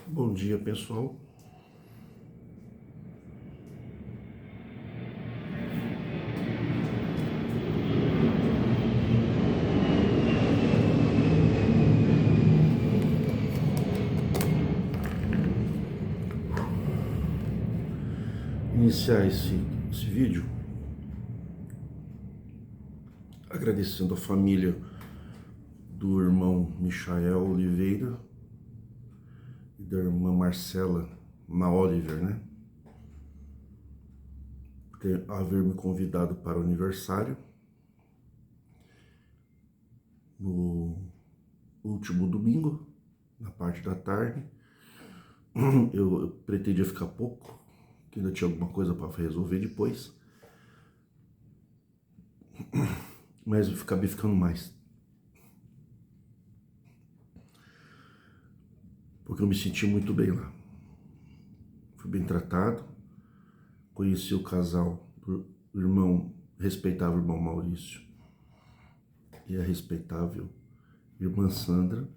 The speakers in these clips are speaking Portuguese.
Bom dia, pessoal. Iniciar esse vídeo agradecendo a família do irmão Michael Oliveira e da irmã Marcela Oliver, né? Por haver me convidado para o aniversário no último domingo, na parte da tarde. Eu pretendia ficar pouco, que ainda tinha alguma coisa para resolver depois, mas eu acabei ficando mais, porque eu me senti muito bem lá. Fui bem tratado, conheci o casal do respeitável irmão Maurício e a respeitável irmã Sandra.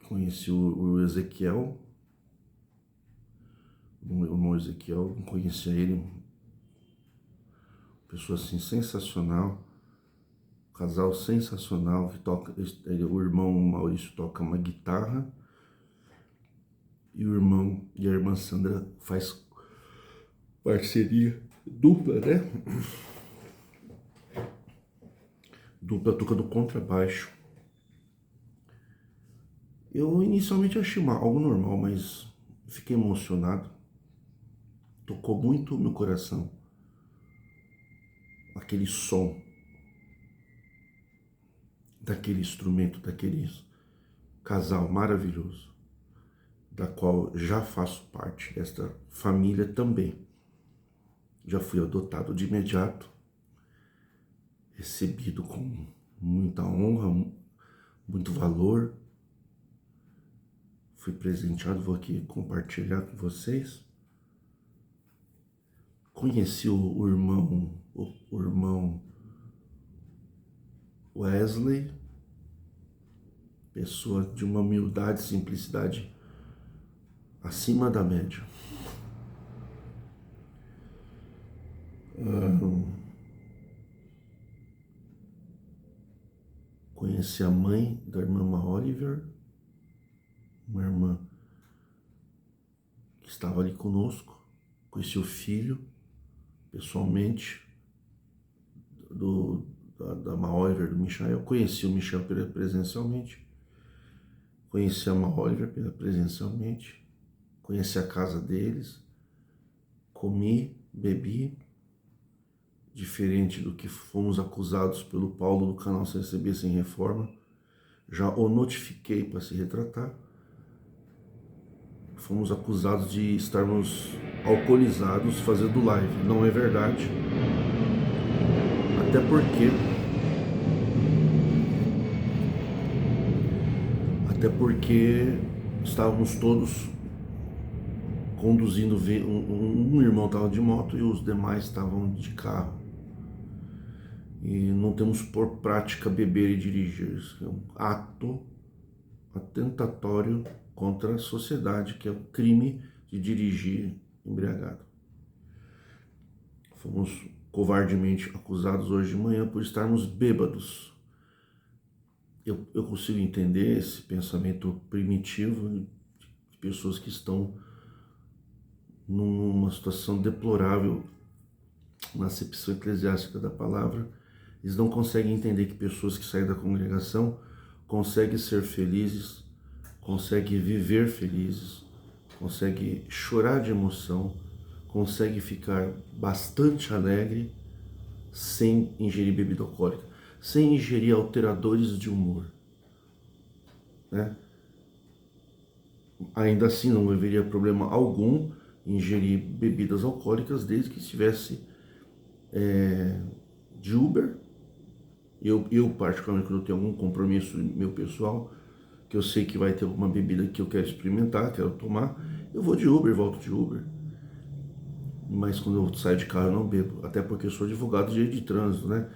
Conheci o Ezequiel, o irmão Ezequiel, não conhecia ele, pessoa assim sensacional, casal sensacional, que toca, o irmão Maurício toca uma guitarra e o irmão e a irmã Sandra faz parceria dupla, né? Dupla tocando contrabaixo. Eu inicialmente achei algo normal, mas fiquei emocionado. Tocou muito no coração aquele som daquele instrumento, daquele casal maravilhoso, da qual já faço parte, desta família também. Já fui adotado de imediato, recebido com muita honra, muito valor. Fui presenteado, vou aqui compartilhar com vocês. Conheci o irmão Wesley, pessoa de uma humildade e simplicidade acima da média. Conheci a mãe da irmã Oliver, uma irmã que estava ali conosco. Conheci o filho, pessoalmente, da Oliver, do Michael. Conheci o Michael presencialmente. Conheci a Oliver presencialmente. Conheci a casa deles. Comi, bebi. Diferente do que fomos acusados pelo Paulo do canal Se Receber Sem Reforma. Já o notifiquei para se retratar. Fomos acusados de estarmos alcoolizados fazendo live. Não é verdade. Até porque estávamos todos conduzindo, um irmão estava de moto e os demais estavam de carro. E não temos por prática beber e dirigir. Isso é um ato atentatório contra a sociedade, que é o crime de dirigir embriagado. Fomos covardemente acusados hoje de manhã por estarmos bêbados. Eu consigo entender esse pensamento primitivo de pessoas que estão numa situação deplorável na acepção eclesiástica da palavra. Eles não conseguem entender que pessoas que saem da congregação conseguem ser felizes, conseguem viver felizes, conseguem chorar de emoção, conseguem ficar bastante alegre sem ingerir bebida alcoólica, sem ingerir alteradores de humor, né? Ainda assim, não haveria problema algum em ingerir bebidas alcoólicas desde que estivesse de Uber. Eu particularmente, quando eu tenho algum compromisso meu pessoal, que eu sei que vai ter alguma bebida que eu quero experimentar, quero tomar, eu vou de Uber, volto de Uber. Mas quando eu saio de carro eu não bebo, até porque eu sou advogado de direito de trânsito, né?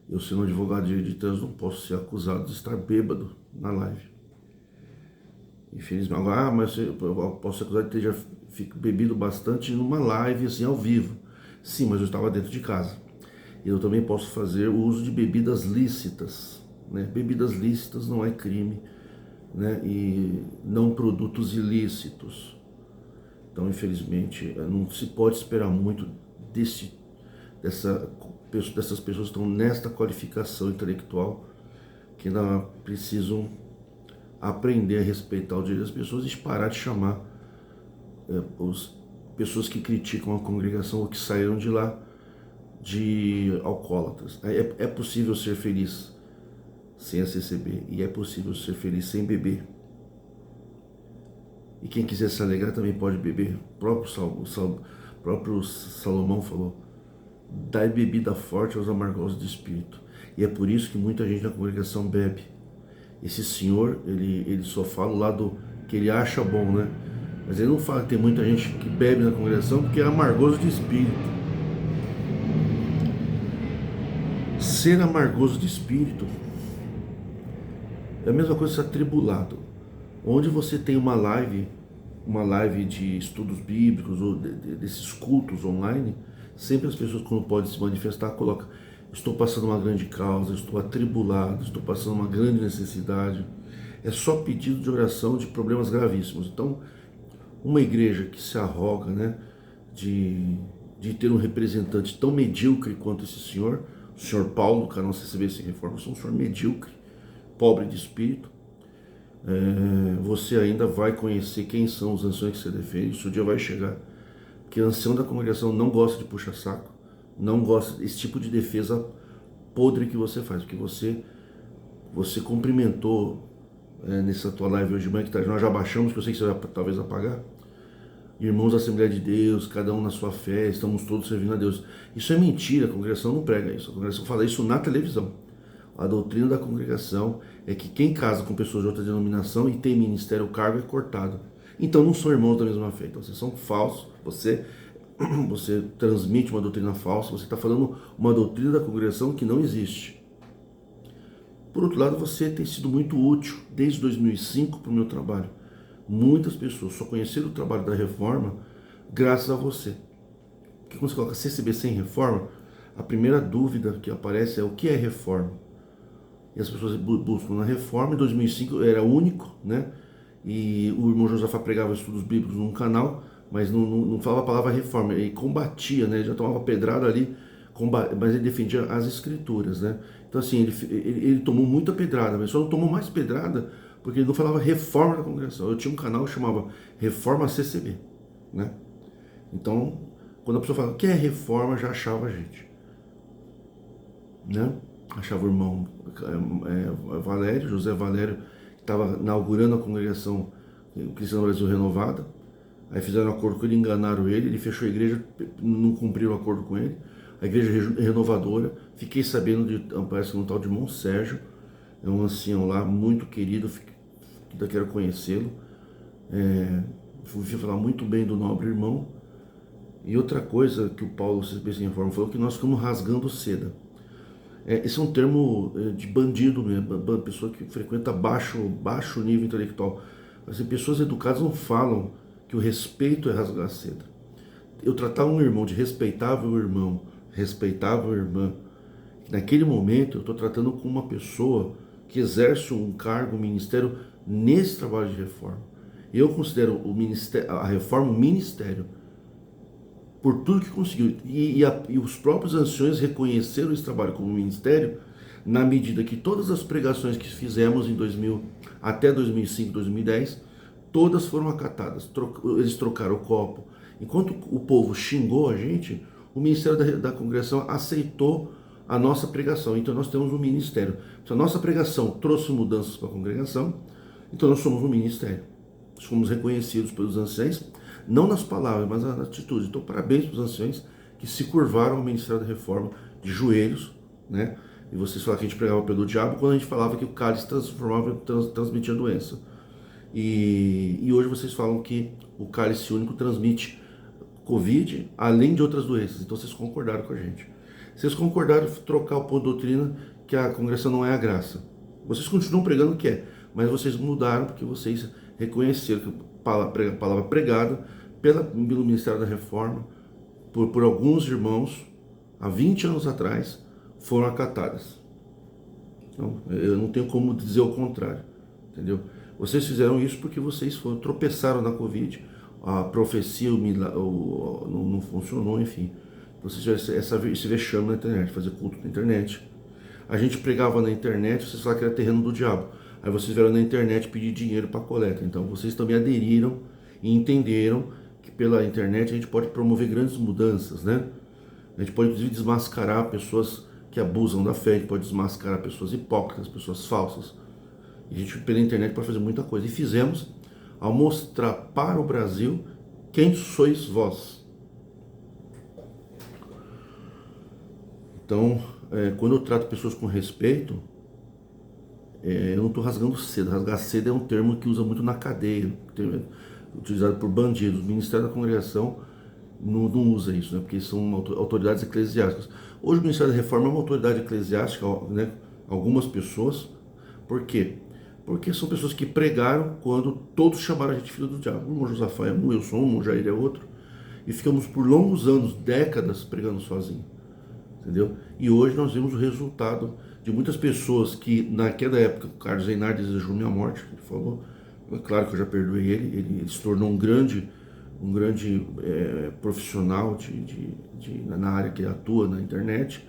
Eu sendo advogado de direito de trânsito não posso ser acusado de estar bêbado na live. Infelizmente. Agora, mas eu posso acusar de ter já bebido bastante numa live, assim, ao vivo. Sim, mas eu estava dentro de casa. Eu também posso fazer o uso de bebidas lícitas, né? Bebidas lícitas não é crime, né? E não produtos ilícitos. Então, infelizmente, não se pode esperar muito dessas pessoas que estão nesta qualificação intelectual, que ainda precisam aprender a respeitar o direito das pessoas e parar de chamar as pessoas que criticam a congregação ou que saíram de lá de alcoólatras. É possível ser feliz sem a CCB e é possível ser feliz sem beber. E quem quiser se alegrar também pode beber. O próprio Salomão falou: dai bebida forte aos amargosos de espírito. E é por isso que muita gente na congregação bebe. Esse senhor, ele só fala o lado que ele acha bom, né? Mas ele não fala que tem muita gente que bebe na congregação porque é amargoso de espírito. Ser amargoso de espírito é a mesma coisa que ser atribulado. Onde você tem uma live de estudos bíblicos ou desses cultos online, sempre as pessoas, quando podem se manifestar, colocam: estou passando uma grande causa, estou atribulado, estou passando uma grande necessidade. É só pedido de oração de problemas gravíssimos. Então, uma igreja que se arroga, né, de ter um representante tão medíocre quanto esse senhor, o senhor Paulo, do canal CCB Sem Reforma, é um senhor medíocre, pobre de espírito. Você ainda vai conhecer quem são os anciões que você defende. Isso dia vai chegar. Porque o ancião da congregação não gosta de puxar saco, não gosta desse tipo de defesa podre que você faz, porque você cumprimentou nessa tua live hoje de manhã, que nós já baixamos, que eu sei que você vai talvez apagar. Irmãos da Assembleia de Deus, cada um na sua fé, estamos todos servindo a Deus. Isso é mentira, a congregação não prega isso, a congregação fala isso na televisão. A doutrina da congregação é que quem casa com pessoas de outra denominação e tem ministério ou cargo é cortado. Então não são irmãos da mesma fé, então vocês são falsos, você transmite uma doutrina falsa, você está falando uma doutrina da congregação que não existe. Por outro lado, você tem sido muito útil desde 2005 para o meu trabalho. Muitas pessoas só conheceram o trabalho da reforma graças a você. Porque quando você coloca CCB sem reforma, a primeira dúvida que aparece é: o que é reforma? E as pessoas buscam na reforma. Em 2005 era único, né? E o irmão Josafá pregava estudos bíblicos num canal, mas não falava a palavra reforma, ele combatia, né? Ele já tomava pedrada ali, mas ele defendia as escrituras, né? Então assim, ele tomou muita pedrada, mas só não tomou mais pedrada porque ele não falava reforma da congregação. Eu tinha um canal que chamava Reforma CCB, né? Então, quando a pessoa fala: o que é reforma, já achava a gente, né? Achava o irmão Valério, José Valério, que estava inaugurando a congregação Cristã Brasil Renovada. Aí fizeram um acordo com ele, enganaram ele fechou a igreja, não cumpriram o acordo com ele. A igreja renovadora, fiquei sabendo parece que um tal de irmão Sérgio, é um ancião lá, muito querido, ainda quero conhecê-lo. Fui falar muito bem do nobre irmão. E outra coisa que o Paulo CCB Sem Reforma falou, que nós ficamos rasgando seda. Esse é um termo de bandido mesmo, pessoa que frequenta baixo nível intelectual. Assim, pessoas educadas não falam que o respeito é rasgar a seda. Eu tratar um irmão de respeitável irmão, respeitável irmã, naquele momento eu estou tratando com uma pessoa que exerce um cargo, um ministério nesse trabalho de reforma. Eu considero a reforma um ministério, por tudo que conseguiu. E os próprios anciões reconheceram esse trabalho como ministério, na medida que todas as pregações que fizemos em 2000, até 2005, 2010, todas foram acatadas. Eles trocaram o copo. Enquanto o povo xingou a gente, o Ministério da Congregação aceitou a nossa pregação. Então nós temos um ministério. Se a nossa pregação trouxe mudanças para a congregação, então nós somos um ministério. Fomos reconhecidos pelos anciãos, não nas palavras, mas nas atitudes. Então, parabéns para os anciões que se curvaram ao Ministério da Reforma de joelhos, né? E vocês falaram que a gente pregava pelo diabo quando a gente falava que o cálice transmitia doença. E hoje vocês falam que o cálice único transmite Covid, além de outras doenças. Então vocês concordaram com a gente. Vocês concordaram em trocar o ponto de doutrina que a congregação não é a graça. Vocês continuam pregando que é, mas vocês mudaram porque vocês reconheceram que a palavra pregada pelo Ministério da Reforma, por alguns irmãos, há 20 anos atrás, foram acatadas. Então, eu não tenho como dizer o contrário, entendeu? Vocês fizeram isso porque vocês tropeçaram na Covid, a profecia não funcionou, enfim. Vocês tiveram esse vexame na internet, fazer culto na internet. A gente pregava na internet, vocês falaram que era terreno do diabo. Aí vocês vieram na internet pedir dinheiro para coleta. Então vocês também aderiram e entenderam que pela internet a gente pode promover grandes mudanças, né? A gente pode inclusive desmascarar pessoas que abusam da fé, a gente pode desmascarar pessoas hipócritas, pessoas falsas. E a gente pela internet pode fazer muita coisa. E fizemos ao mostrar para o Brasil quem sois vós. Então, quando eu trato pessoas com respeito, eu não estou rasgando seda. Rasgar seda é um termo que usa muito na cadeia, utilizado por bandidos. O Ministério da Congregação não usa isso, né? Porque são autoridades eclesiásticas. Hoje o Ministério da Reforma é uma autoridade eclesiástica, né? Algumas pessoas. Por quê? Porque são pessoas que pregaram quando todos chamaram a gente filho do diabo. O irmão Josafá é um, eu sou um, o irmão Jair é outro. E ficamos por longos anos, décadas, pregando sozinho. Entendeu? E hoje nós vemos o resultado de muitas pessoas que naquela época o Carlos Reinhardt desejou minha morte, ele falou, é claro que eu já perdoei ele se tornou um grande profissional na área que ele atua na internet,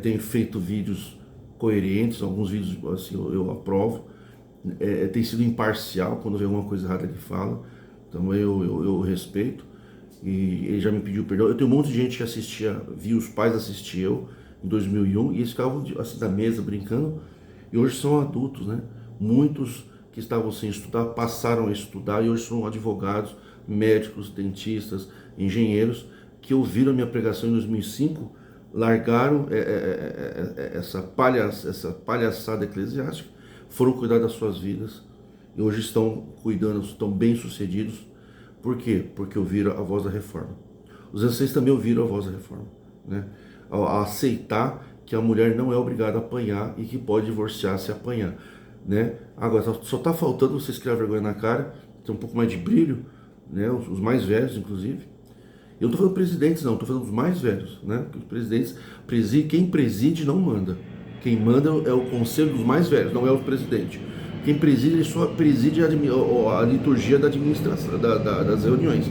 tem feito vídeos coerentes, alguns vídeos assim eu aprovo, tem sido imparcial quando vê alguma coisa errada ele fala, então eu respeito. E ele já me pediu perdão. Eu tenho um monte de gente que assistia, vi os pais assistir eu em 2001 e eles ficavam assim na mesa brincando e hoje são adultos, né? Muitos que estavam sem estudar passaram a estudar e hoje são advogados, médicos, dentistas, engenheiros que ouviram a minha pregação em 2005, largaram essa palhaçada eclesiástica, foram cuidar das suas vidas e hoje estão cuidando, estão bem-sucedidos. Por quê? Porque ouviram a voz da reforma. Os anciãos também ouviram a voz da reforma, né? A aceitar que a mulher não é obrigada a apanhar e que pode divorciar se apanhar, né? Agora, só está faltando vocês criar vergonha na cara, ter um pouco mais de brilho, né? Os mais velhos, inclusive. Eu não estou falando presidentes, não, estou falando dos mais velhos, né? Porque os presidentes, quem preside não manda. Quem manda é o conselho dos mais velhos, não é o presidente. Quem preside, ele só preside a liturgia da administração, das reuniões.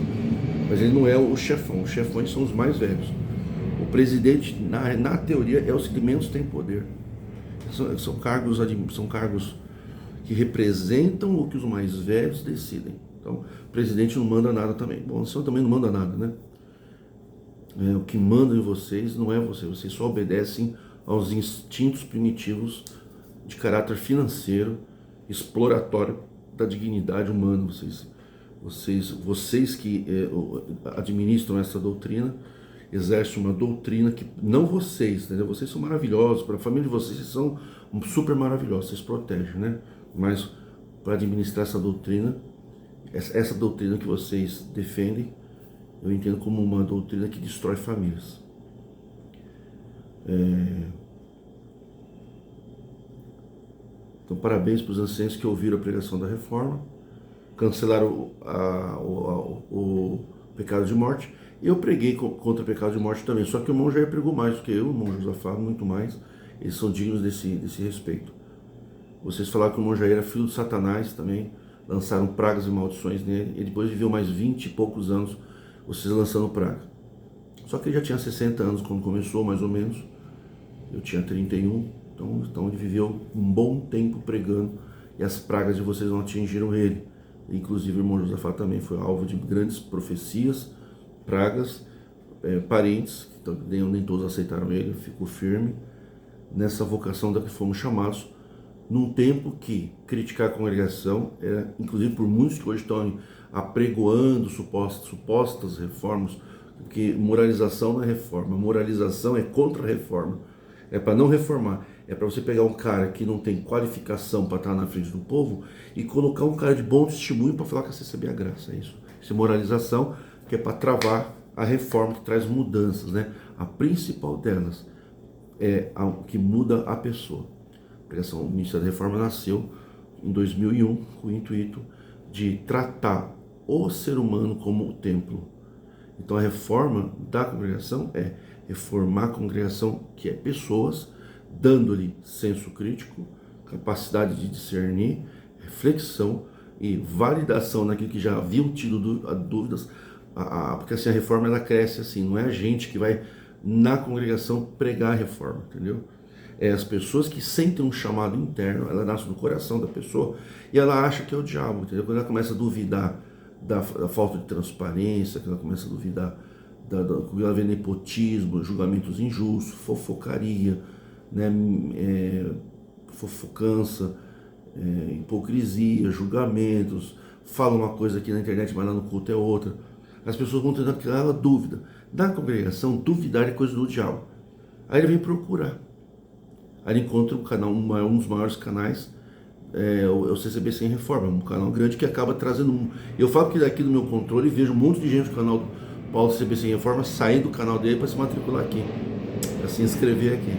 Mas ele não é o chefão. Os chefões são os mais velhos. O presidente, na teoria, é os que menos têm poder. São cargos que representam o que os mais velhos decidem. Então, o presidente não manda nada também. Bom, o senhor também não manda nada, né? O que manda em vocês não é vocês só obedecem aos instintos primitivos de caráter financeiro, exploratório da dignidade humana. Vocês que administram essa doutrina, exercem uma doutrina que, não vocês, entendeu? Vocês são maravilhosos, para a família de vocês são super maravilhosos, vocês protegem, né? Mas para administrar essa doutrina que vocês defendem, eu entendo como uma doutrina que destrói famílias. Então, parabéns para os anciãos que ouviram a pregação da reforma, cancelaram o pecado de morte. Eu preguei contra o pecado de morte também, só que o irmão Jair pregou mais do que eu, o irmão Josafá, muito mais. Eles são dignos desse respeito. Vocês falaram que o irmão Jair era filho de Satanás também, lançaram pragas e maldições nele, e depois viveu mais 20 e poucos anos, vocês lançando praga. Só que ele já tinha 60 anos quando começou, mais ou menos. Eu tinha 31. Então ele viveu um bom tempo pregando e as pragas de vocês não atingiram ele. Inclusive o irmão Josafá também foi alvo de grandes profecias, pragas, parentes, então, nem todos aceitaram ele, ficou firme nessa vocação da que fomos chamados, num tempo que criticar a congregação era, inclusive por muitos que hoje estão apregoando supostas reformas, porque moralização não é reforma, moralização é contra a reforma, é para não reformar. É para você pegar um cara que não tem qualificação para estar na frente do povo e colocar um cara de bom testemunho para falar que você recebeu a graça. É isso. Isso é moralização, que é para travar a reforma que traz mudanças, né? A principal delas é a que muda a pessoa. A pregação, o Ministério da Reforma nasceu em 2001 com o intuito de tratar o ser humano como o templo. Então a reforma da congregação é reformar a congregação, que é pessoas, dando-lhe senso crítico, capacidade de discernir, reflexão e validação naquilo que já haviam tido dúvidas, porque assim a reforma ela cresce assim, não é a gente que vai na congregação pregar a reforma, entendeu? É as pessoas que sentem um chamado interno, ela nasce no coração da pessoa e ela acha que é o diabo, entendeu? Quando ela começa a duvidar da falta de transparência, que ela começa a duvidar quando ela vê nepotismo, julgamentos injustos, fofocaria, né, fofocança, hipocrisia, julgamentos, fala uma coisa aqui na internet, mas lá no culto é outra. As pessoas vão tendo aquela dúvida. Na congregação, duvidar é coisa do diabo. Aí ele vem procurar. Aí ele encontra um canal, um dos maiores canais, o CCB Sem Reforma, um canal grande que acaba trazendo. Eu falo que daqui do meu controle vejo um monte de gente do canal do Paulo CCB Sem Reforma sair do canal dele para se matricular aqui, para se inscrever aqui.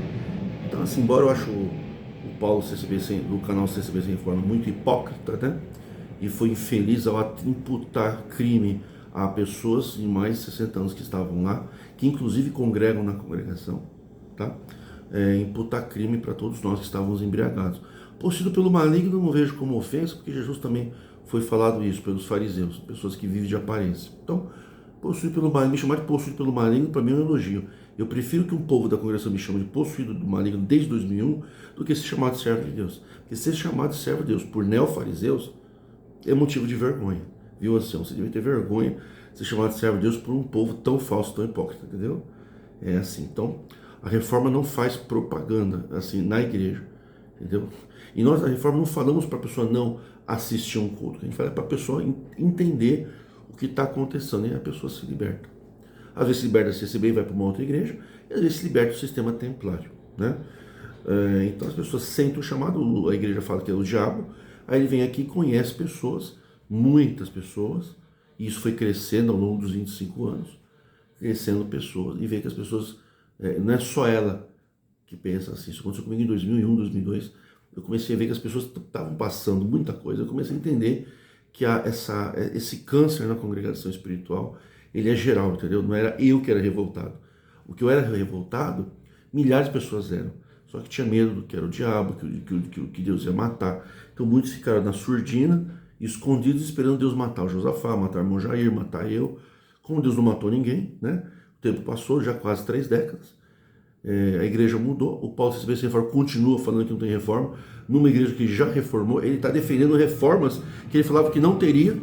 Então, assim, embora eu acho o Paulo CCB do canal CCB Sem Reforma muito hipócrita, né? E foi infeliz ao imputar crime a pessoas de mais de 60 anos que estavam lá, que inclusive congregam na congregação, tá? Imputar crime para todos nós que estávamos embriagados. Possuído pelo maligno não vejo como ofensa, porque Jesus também foi falado isso pelos fariseus, pessoas que vivem de aparência. Então, possuído pelo maligno, me chamar de possuído pelo maligno para mim é um elogio. Eu prefiro que um povo da congregação me chame de possuído do maligno desde 2001 do que ser chamado de servo de Deus. Porque ser chamado de servo de Deus por neofariseus é motivo de vergonha. Viu, Ancião? Você deve ter vergonha de ser chamado de servo de Deus por um povo tão falso, tão hipócrita, entendeu? É assim. Então, a reforma não faz propaganda assim na igreja, entendeu? E nós da reforma não falamos para a pessoa não assistir um culto, a gente fala para a pessoa entender o que está acontecendo e a pessoa se liberta. Às vezes se liberta da CCB e vai para uma outra igreja, e às vezes se liberta do sistema templário, né? Então as pessoas sentem o chamado, a igreja fala que é o diabo, aí ele vem aqui e conhece pessoas, muitas pessoas, e isso foi crescendo ao longo dos 25 anos, crescendo pessoas, e vê que as pessoas, não é só ela que pensa assim, isso aconteceu comigo em 2001, 2002, eu comecei a ver que as pessoas estavam passando muita coisa, eu comecei a entender que há esse câncer na congregação espiritual, ele é geral, entendeu? Não era eu que era revoltado. O que eu era revoltado, milhares de pessoas eram. Só que tinha medo do que era o diabo, que Deus ia matar. Então muitos ficaram na surdina, escondidos, esperando Deus matar o Josafá, matar o irmão Jair, matar eu. Como Deus não matou ninguém, né? O tempo passou, já quase 3 décadas. A igreja mudou, o Paulo CCB Sem Reforma continua falando que não tem reforma, numa igreja que já reformou, ele está defendendo reformas que ele falava que não teria.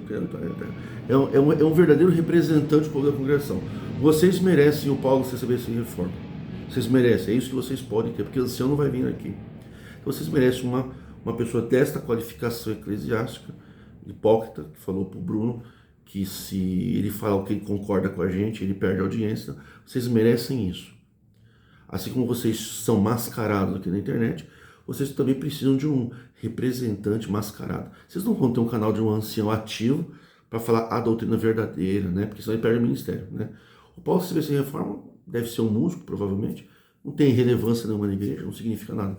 É um verdadeiro representante do povo da congregação. Vocês merecem o Paulo CCB Sem Reforma, vocês merecem, é isso que vocês podem ter, porque o ancião não vai vir aqui. Então vocês merecem uma pessoa desta qualificação eclesiástica, hipócrita, que falou para o Bruno que se ele falar o que ele concorda com a gente, ele perde a audiência. Vocês merecem isso. Assim como vocês são mascarados aqui na internet, vocês também precisam de um representante mascarado. Vocês não vão ter um canal de um ancião ativo para falar a doutrina verdadeira, né? Porque senão ele perde o ministério, né? O Paulo CCB Sem Reforma deve ser um músico, provavelmente. Não tem relevância nenhuma na igreja, não significa nada.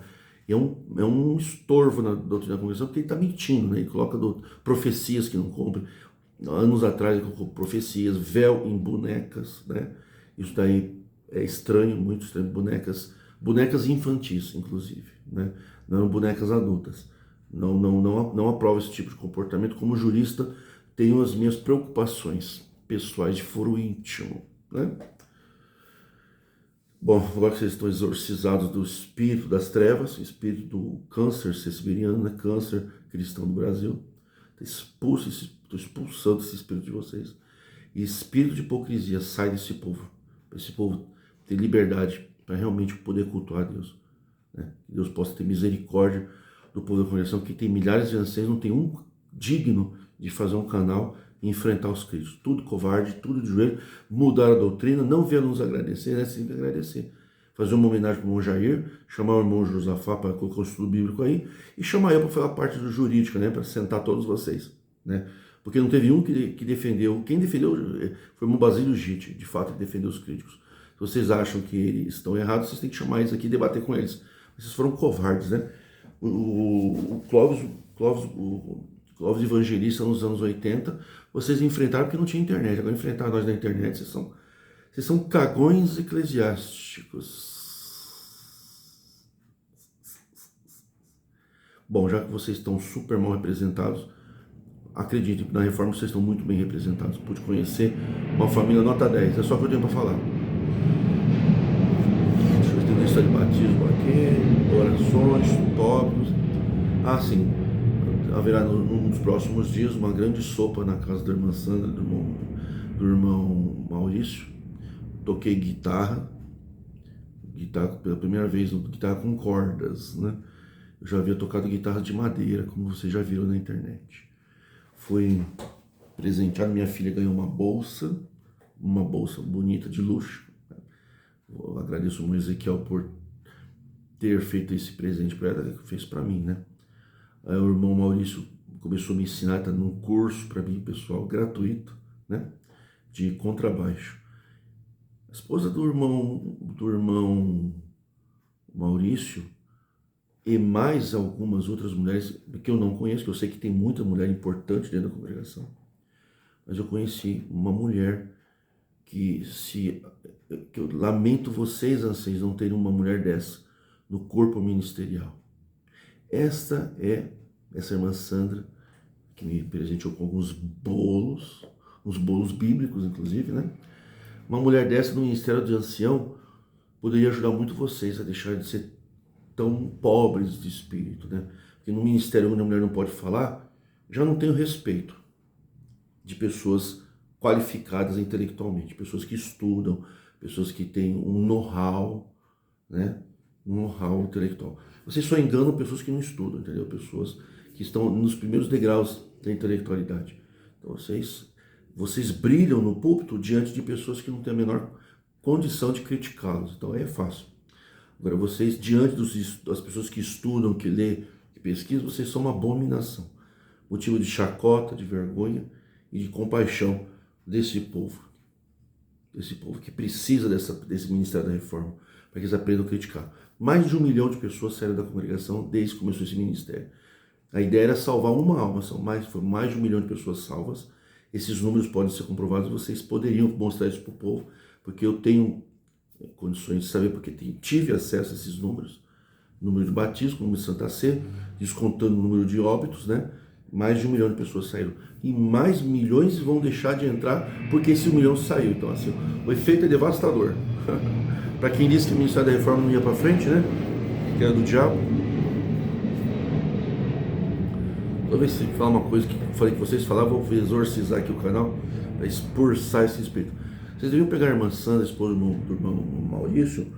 É um estorvo na doutrina da congregação, porque ele está mentindo, né? Ele coloca profecias que não cumprem. Anos atrás ele colocou profecias, véu em bonecas, né? Isso daí é estranho, muito estranho. Bonecas infantis, inclusive, né? Não bonecas adultas. Não aprovo esse tipo de comportamento. Como jurista, tenho as minhas preocupações pessoais de foro íntimo, né? Bom, agora que vocês estão exorcizados do espírito das trevas, espírito do câncer siberiano, né? Câncer cristão do Brasil, estou expulsando esse espírito de vocês. E espírito de hipocrisia, sai desse povo. Esse povo ter liberdade para realmente poder cultuar a Deus, né? Que Deus possa ter misericórdia do povo da congregação, que tem milhares de anciãos, não tem um digno de fazer um canal e enfrentar os críticos. Tudo covarde, tudo de joelho, mudar a doutrina, não vieram nos agradecer, né? Sim, agradecer. Fazer uma homenagem para o irmão Jair, chamar o irmão Josafá para colocar o estudo bíblico aí, e chamar eu para fazer a parte do jurídico, né? Para sentar todos vocês, né? Porque não teve um que defendeu, quem defendeu foi o irmão Basílio Gitti, de fato, que defendeu os críticos. Se vocês acham que eles estão errados, vocês têm que chamar eles aqui e debater com eles. Vocês foram covardes, né? O Clóvis, ovos evangelistas nos anos 80, vocês enfrentaram porque não tinha internet. Agora enfrentar nós na internet, vocês são cagões eclesiásticos. Bom, já que vocês estão super mal representados, acredite, na reforma vocês estão muito bem representados. Pude conhecer uma família nota 10, é só o que eu tenho para falar. Deixa eu ter lista de batismo aqui, orações, tópicos. Ah, sim, haverá nos próximos dias uma grande sopa na casa da irmã Sandra, do irmão Maurício. Toquei guitarra pela primeira vez, guitarra com cordas, né? Eu já havia tocado guitarra de madeira, como vocês já viram na internet. Foi presenteado, minha filha ganhou uma bolsa bonita de luxo. Eu agradeço ao Ezequiel por ter feito esse presente para ela, que fez para mim, né? Aí o irmão Maurício começou a me ensinar, está num curso para mim, pessoal, gratuito, né? De contrabaixo. A esposa do irmão Maurício e mais algumas outras mulheres que eu não conheço, que eu sei que tem muita mulher importante dentro da congregação, mas eu conheci uma mulher que eu lamento vocês não terem uma mulher dessa no corpo ministerial. Essa irmã Sandra, que me presenteou com alguns bolos, uns bolos bíblicos inclusive, né? Uma mulher dessa no ministério de ancião poderia ajudar muito vocês a deixar de ser tão pobres de espírito, né? Porque no ministério onde a mulher não pode falar, já não tem o respeito de pessoas qualificadas intelectualmente, pessoas que estudam, pessoas que têm um know-how, né? Um know-how intelectual. Vocês só enganam pessoas que não estudam, entendeu? Pessoas que estão nos primeiros degraus da intelectualidade. Então vocês brilham no púlpito diante de pessoas que não têm a menor condição de criticá-los. Então aí é fácil. Agora vocês, diante das pessoas que estudam, que lêem, que pesquisam, vocês são uma abominação. Motivo de chacota, de vergonha e de compaixão desse povo. Desse povo que precisa desse Ministério da Reforma, para que eles aprendam a criticar. Mais de 1 milhão de pessoas saíram da congregação desde que começou esse ministério. A ideia era salvar uma alma, foram mais de 1 milhão de pessoas salvas. Esses números podem ser comprovados, vocês poderiam mostrar isso para o povo, porque eu tenho condições de saber, porque tive acesso a esses números, número de batismo, número de Santa Sé, descontando o número de óbitos, né? Mais de 1 milhão de pessoas saíram. E mais milhões vão deixar de entrar porque esse 1 milhão saiu. Então, assim, o efeito é devastador. Para quem disse que o Ministério da Reforma não ia para frente, né? Que era do diabo. Toda vez que você falar uma coisa que eu falei que vocês falavam, vou exorcizar aqui o canal para expulsar esse espírito. Vocês deviam pegar a irmã Sandra, a esposa do irmão Maurício,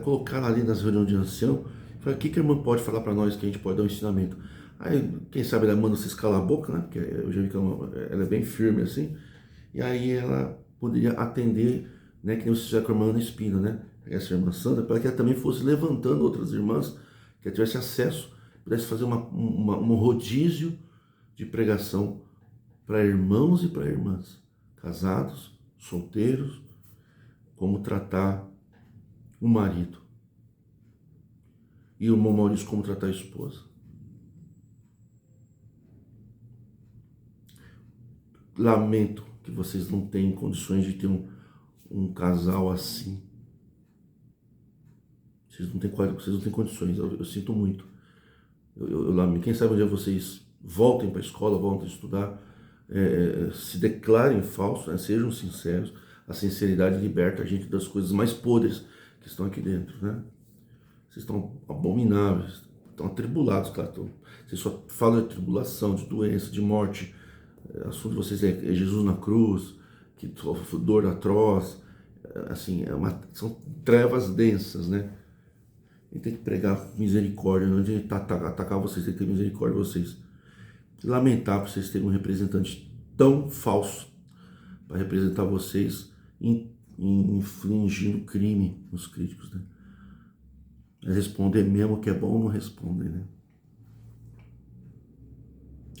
colocar ela ali nas reuniões de ancião, e falar: o que a irmã pode falar para nós que a gente pode dar um ensinamento? Aí, quem sabe ela manda vocês calar a boca, né? Porque eu já vi que ela é bem firme assim, e aí ela poderia atender, né? Que nem vocês fizeram com a irmã Ana Espina, né? Essa irmã Sandra, para que ela também fosse levantando outras irmãs, que ela tivesse acesso, pudesse fazer um rodízio de pregação para irmãos e para irmãs, casados, solteiros, como tratar o marido. E o irmão Maurício, como tratar a esposa. Lamento que vocês não tenham condições de ter um casal assim. Vocês não têm condições, eu sinto muito. Eu lamento. Quem sabe um dia vocês voltem para a escola, voltem a estudar, se declarem falsos, né? Sejam sinceros. A sinceridade liberta a gente das coisas mais podres que estão aqui dentro, né? Vocês estão abomináveis, estão atribulados, claro. Vocês só falam de tribulação, de doença, de morte. O assunto de vocês é Jesus na cruz, que dor atroz, assim, são trevas densas, né? E tem que pregar misericórdia, não adianta atacar vocês, tem que ter misericórdia de vocês. Lamentar por vocês terem um representante tão falso para representar vocês, infligindo crime nos críticos, né? Responder mesmo que é bom, não respondem, né?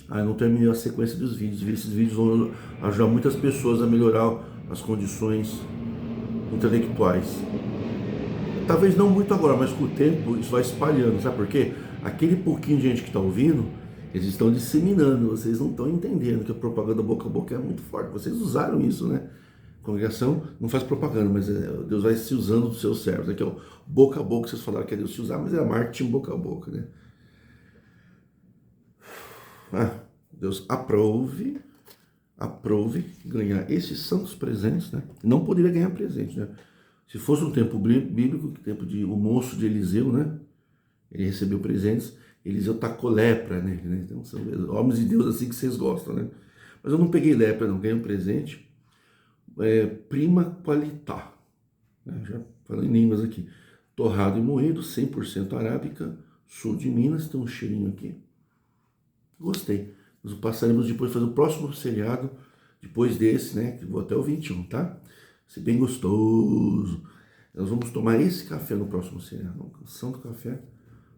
Eu não terminei a sequência dos vídeos. Esses vídeos vão ajudar muitas pessoas a melhorar as condições intelectuais. Talvez não muito agora, mas com o tempo isso vai espalhando. Sabe por quê? Aquele pouquinho de gente que está ouvindo, Eles estão disseminando, vocês não estão entendendo que a propaganda boca a boca é muito forte. Vocês usaram isso, né? A congregação não faz propaganda, mas Deus vai se usando dos seus servos. Aqui é o boca a boca, vocês falaram que é Deus se usar, mas é marketing boca a boca, né? Deus aprove ganhar esses santos presentes, né? Não poderia ganhar presente, né? Se fosse um tempo bíblico, tempo de o moço de Eliseu, né? Ele recebeu presentes, Eliseu tacou lepra, né? Então são homens de Deus assim que vocês gostam, né? Mas eu não peguei lepra, não, ganhei um presente. Prima qualità, né? Já falando em línguas aqui. Torrado e moído, 100% arábica, sul de Minas, tem um cheirinho aqui. Gostei. Nós passaremos depois fazer o próximo seriado, depois desse, né? Que vou até o 21, tá? Vai ser bem gostoso. Nós vamos tomar esse café no próximo seriado. Santo Café,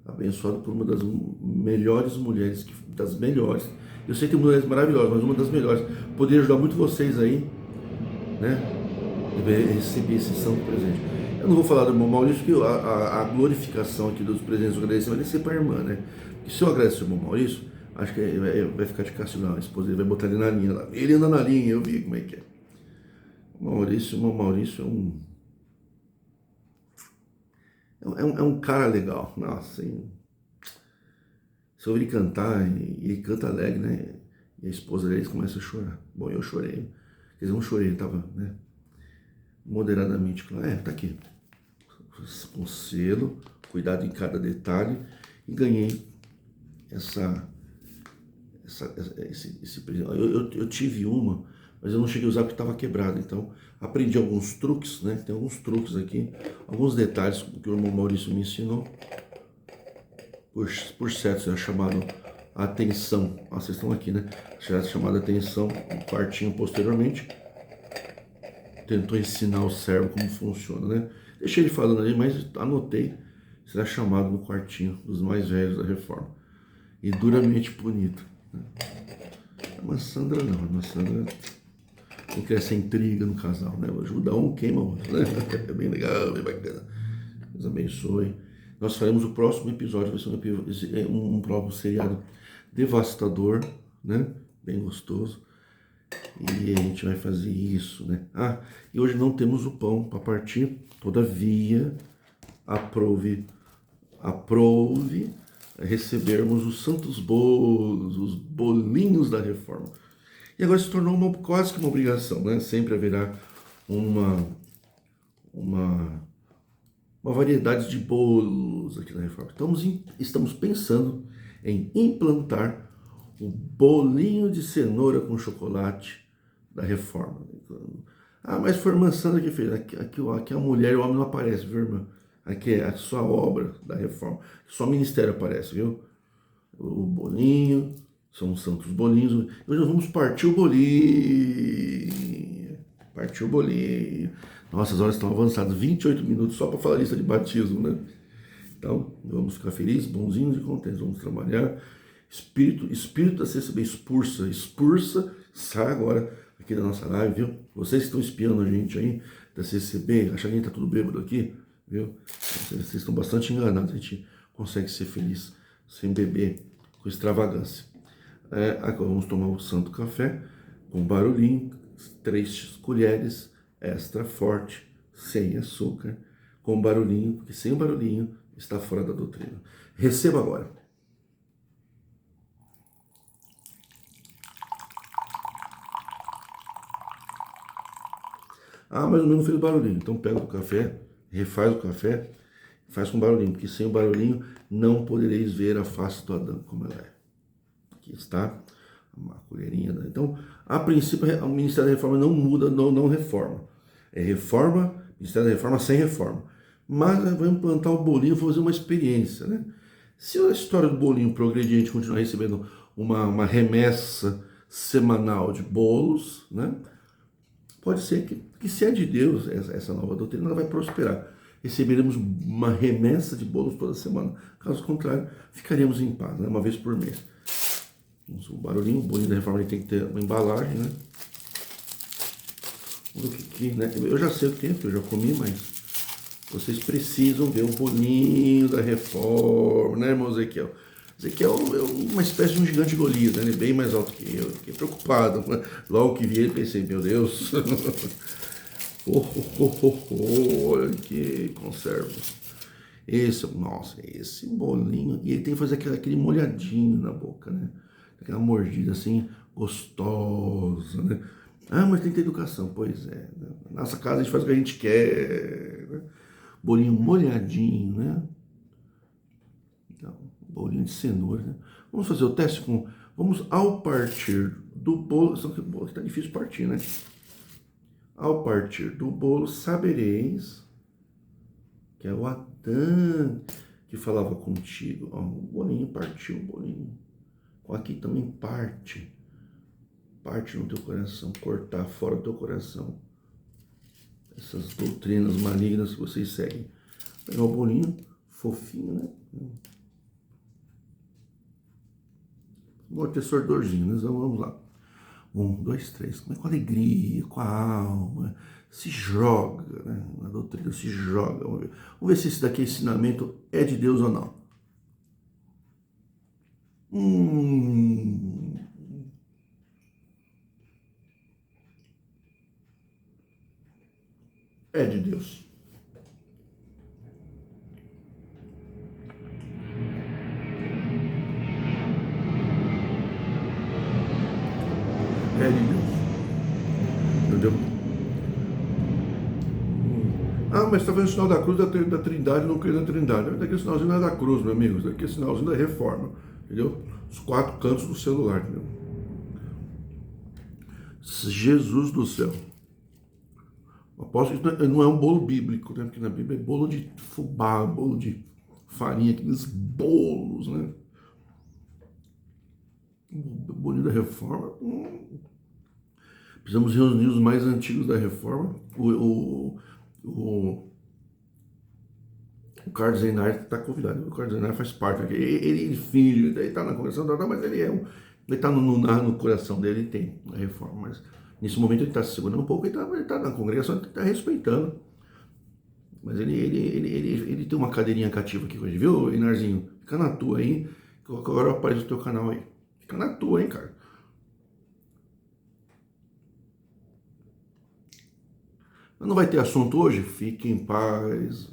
abençoado por uma das melhores mulheres, das melhores. Eu sei que tem mulheres maravilhosas, mas uma das melhores. Poderia ajudar muito vocês aí, né? Receber esse santo presente. Eu não vou falar do irmão Maurício, que a glorificação aqui dos presentes do agradecimento vai ser para a irmã, né? Porque se eu agradecer o irmão Maurício, acho que vai ficar de castigo, a esposa dele vai botar ele na linha lá. Ele anda na linha, eu vi como é que é. O irmão Maurício é um cara legal. Nossa, hein? Se eu ouvir ele cantar, e ele canta alegre, né? E a esposa dele começa a chorar. Bom, eu chorei. Quer dizer, eu não chorei, ele estava, né? Moderadamente claro. Tá aqui. Com selo, cuidado em cada detalhe. E ganhei esse presente. Eu tive uma, mas eu não cheguei a usar porque estava quebrada. Então, aprendi alguns truques, né? Tem alguns truques aqui, alguns detalhes que o irmão Maurício me ensinou. Por certo, é chamado atenção. Vocês estão aqui, né? Será chamado atenção no quartinho posteriormente. Tentou ensinar o servo como funciona, né? Deixei ele falando ali, mas anotei. Será chamado no quartinho dos mais velhos da reforma. E duramente punido. Né? A irmã Sandra não, a irmã Sandra não quer essa intriga no casal, né? Ajuda um, queima o outro, né? É bem legal, bem bacana. Deus abençoe. Nós faremos o próximo episódio, vai ser um próprio seriado devastador, né? Bem gostoso. E a gente vai fazer isso, né? E hoje não temos o pão para partir, todavia, aprove recebermos os santos bolos, os bolinhos da reforma. E agora se tornou quase que uma obrigação, né? Sempre haverá uma variedade de bolos aqui na reforma. Estamos pensando em implantar o bolinho de cenoura com chocolate da reforma. Mas foi a irmã Sandra que fez. Aqui a mulher e o homem não aparecem, viu, irmã? Aqui é só a obra da reforma. Só o ministério aparece, viu? O bolinho, são os santos bolinhos. Hoje nós vamos partir o bolinho. Partir o bolinho. Nossa, as horas estão avançadas. 28 minutos só para falar lista de batismo, né? Então, vamos ficar felizes, bonzinhos e contentes. Vamos trabalhar. Espírito da CCB expulsa, sai agora aqui da nossa live, viu? Vocês que estão espiando a gente aí, da CCB, acham que a gente tá tudo bêbado aqui, viu? Vocês estão bastante enganados, a gente consegue ser feliz sem beber com extravagância. Agora vamos tomar o santo café com barulhinho, 3 colheres, extra forte, sem açúcar, com barulhinho, porque sem o barulhinho está fora da doutrina. Receba agora. Mas o meu não fez barulhinho. Então pega o café, refaz o café, faz com barulhinho, porque sem o barulhinho não podereis ver a face do Adão como ela é. Aqui está uma colherinha. Então, a princípio, o Ministério da Reforma não muda, não reforma. É reforma, Ministério da Reforma sem reforma. Mas vamos implantar o bolinho, fazer uma experiência, né? Se a história do bolinho progredir, a gente continuar recebendo uma remessa semanal de bolos, né? Pode ser que se é de Deus, essa nova doutrina, ela vai prosperar. Receberemos uma remessa de bolos toda semana. Caso contrário, ficaríamos em paz, né? Uma vez por mês. O bolinho da reforma tem que ter uma embalagem, né? Né? Eu já sei o que tem, porque eu já comi, mas vocês precisam ver o bolinho da reforma, né, irmão Ezequiel? Dizer que é uma espécie de um gigante Golias, né? Ele é bem mais alto que eu, fiquei preocupado. Logo que vi ele, pensei, meu Deus, olha que conserva. Nossa, esse bolinho. E ele tem que fazer aquele molhadinho na boca, né? Aquela mordida assim, gostosa, né? Ah, mas tem que ter educação. Pois é. Né? Na nossa casa a gente faz o que a gente quer. Né? Bolinho molhadinho, né? Então, bolinho de cenoura, né? Vamos fazer o teste com. Vamos ao partir do bolo. Só que o bolo tá difícil partir, né? Ao partir do bolo, sabereis que é o Adão que falava contigo. Ó, o bolinho partiu, o bolinho. Aqui também parte. Parte no teu coração, cortar fora do teu coração essas doutrinas malignas que vocês seguem. Pegar o bolinho fofinho, né? Amortecedorzinho, né? Vamos lá. 1, 2, 3. Com alegria, com a alma. Se joga, né? Na doutrina se joga. Vamos ver se esse daqui ensinamento é de Deus ou não. É de Deus. É de Deus. Entendeu? Ah, mas está vendo o sinal da cruz da Trindade, não creio na Trindade. Daqui o sinalzinho não é da cruz, meu amigo. Daqui é o sinalzinho da reforma. Entendeu? Os 4 cantos do celular, entendeu? Jesus do céu. Aposto que não é um bolo bíblico, né? Porque na Bíblia é bolo de fubá, bolo de farinha, aqueles bolos, né? O bolinho da reforma. Precisamos reunir os mais antigos da reforma. O Carlos Zeinart está convidado. O Carlos Zeinart faz parte. Ele finge, ele está na congregação, mas ele está no coração dele, tem a reforma. Mas nesse momento ele está se segurando um pouco, ele está na congregação, ele está respeitando. Mas ele tem uma cadeirinha cativa aqui hoje, viu, Inarzinho? Fica na tua aí, que agora eu apareço no teu canal aí. Fica na tua, hein, cara. Não vai ter assunto hoje? Fique em paz.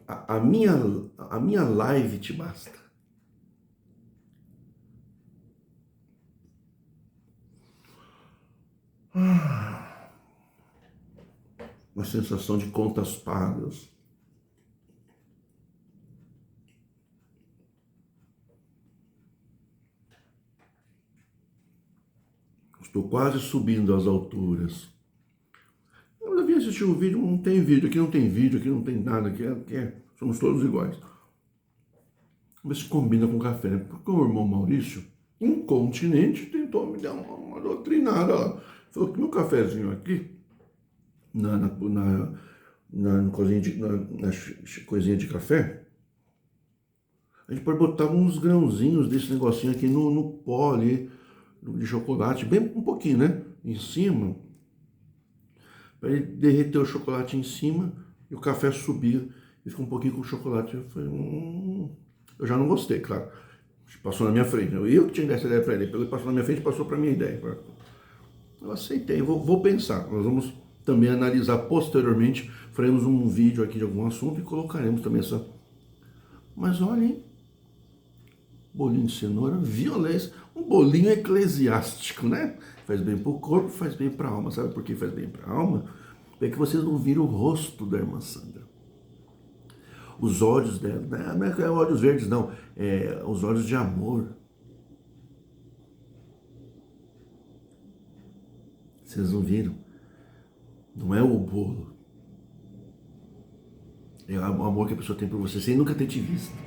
A minha live te basta. Uma sensação de contas pagas. Estou quase subindo as alturas. Eu vim assistir um vídeo, não tem vídeo, aqui não tem nada, somos todos iguais. Vamos ver se combina com café, né? Porque o irmão Maurício, incontinente, tentou me dar uma doutrinada lá. Falou que no cafezinho aqui, na coisinha de café, a gente pode botar uns grãozinhos desse negocinho aqui no pó ali, de chocolate, bem um pouquinho, né? Em cima, para ele derreter o chocolate em cima e o café subir e fica um pouquinho com o chocolate. Eu já não gostei, claro. Passou na minha frente. Eu que tinha dado essa ideia para ele. Ele passou na minha frente e passou para a minha ideia. Eu aceitei, vou pensar. Nós vamos também analisar posteriormente. Faremos um vídeo aqui de algum assunto e colocaremos também essa. Mas olha, hein? Bolinho de cenoura, violência. Um bolinho eclesiástico, né? Faz bem para o corpo, faz bem para a alma. Sabe por que faz bem para a alma? É que vocês não viram o rosto da irmã Sandra. Os olhos dela, não é olhos verdes, não. É os olhos de amor. Vocês não viram? Não é o bolo. É o amor que a pessoa tem por você, sem nunca ter te visto.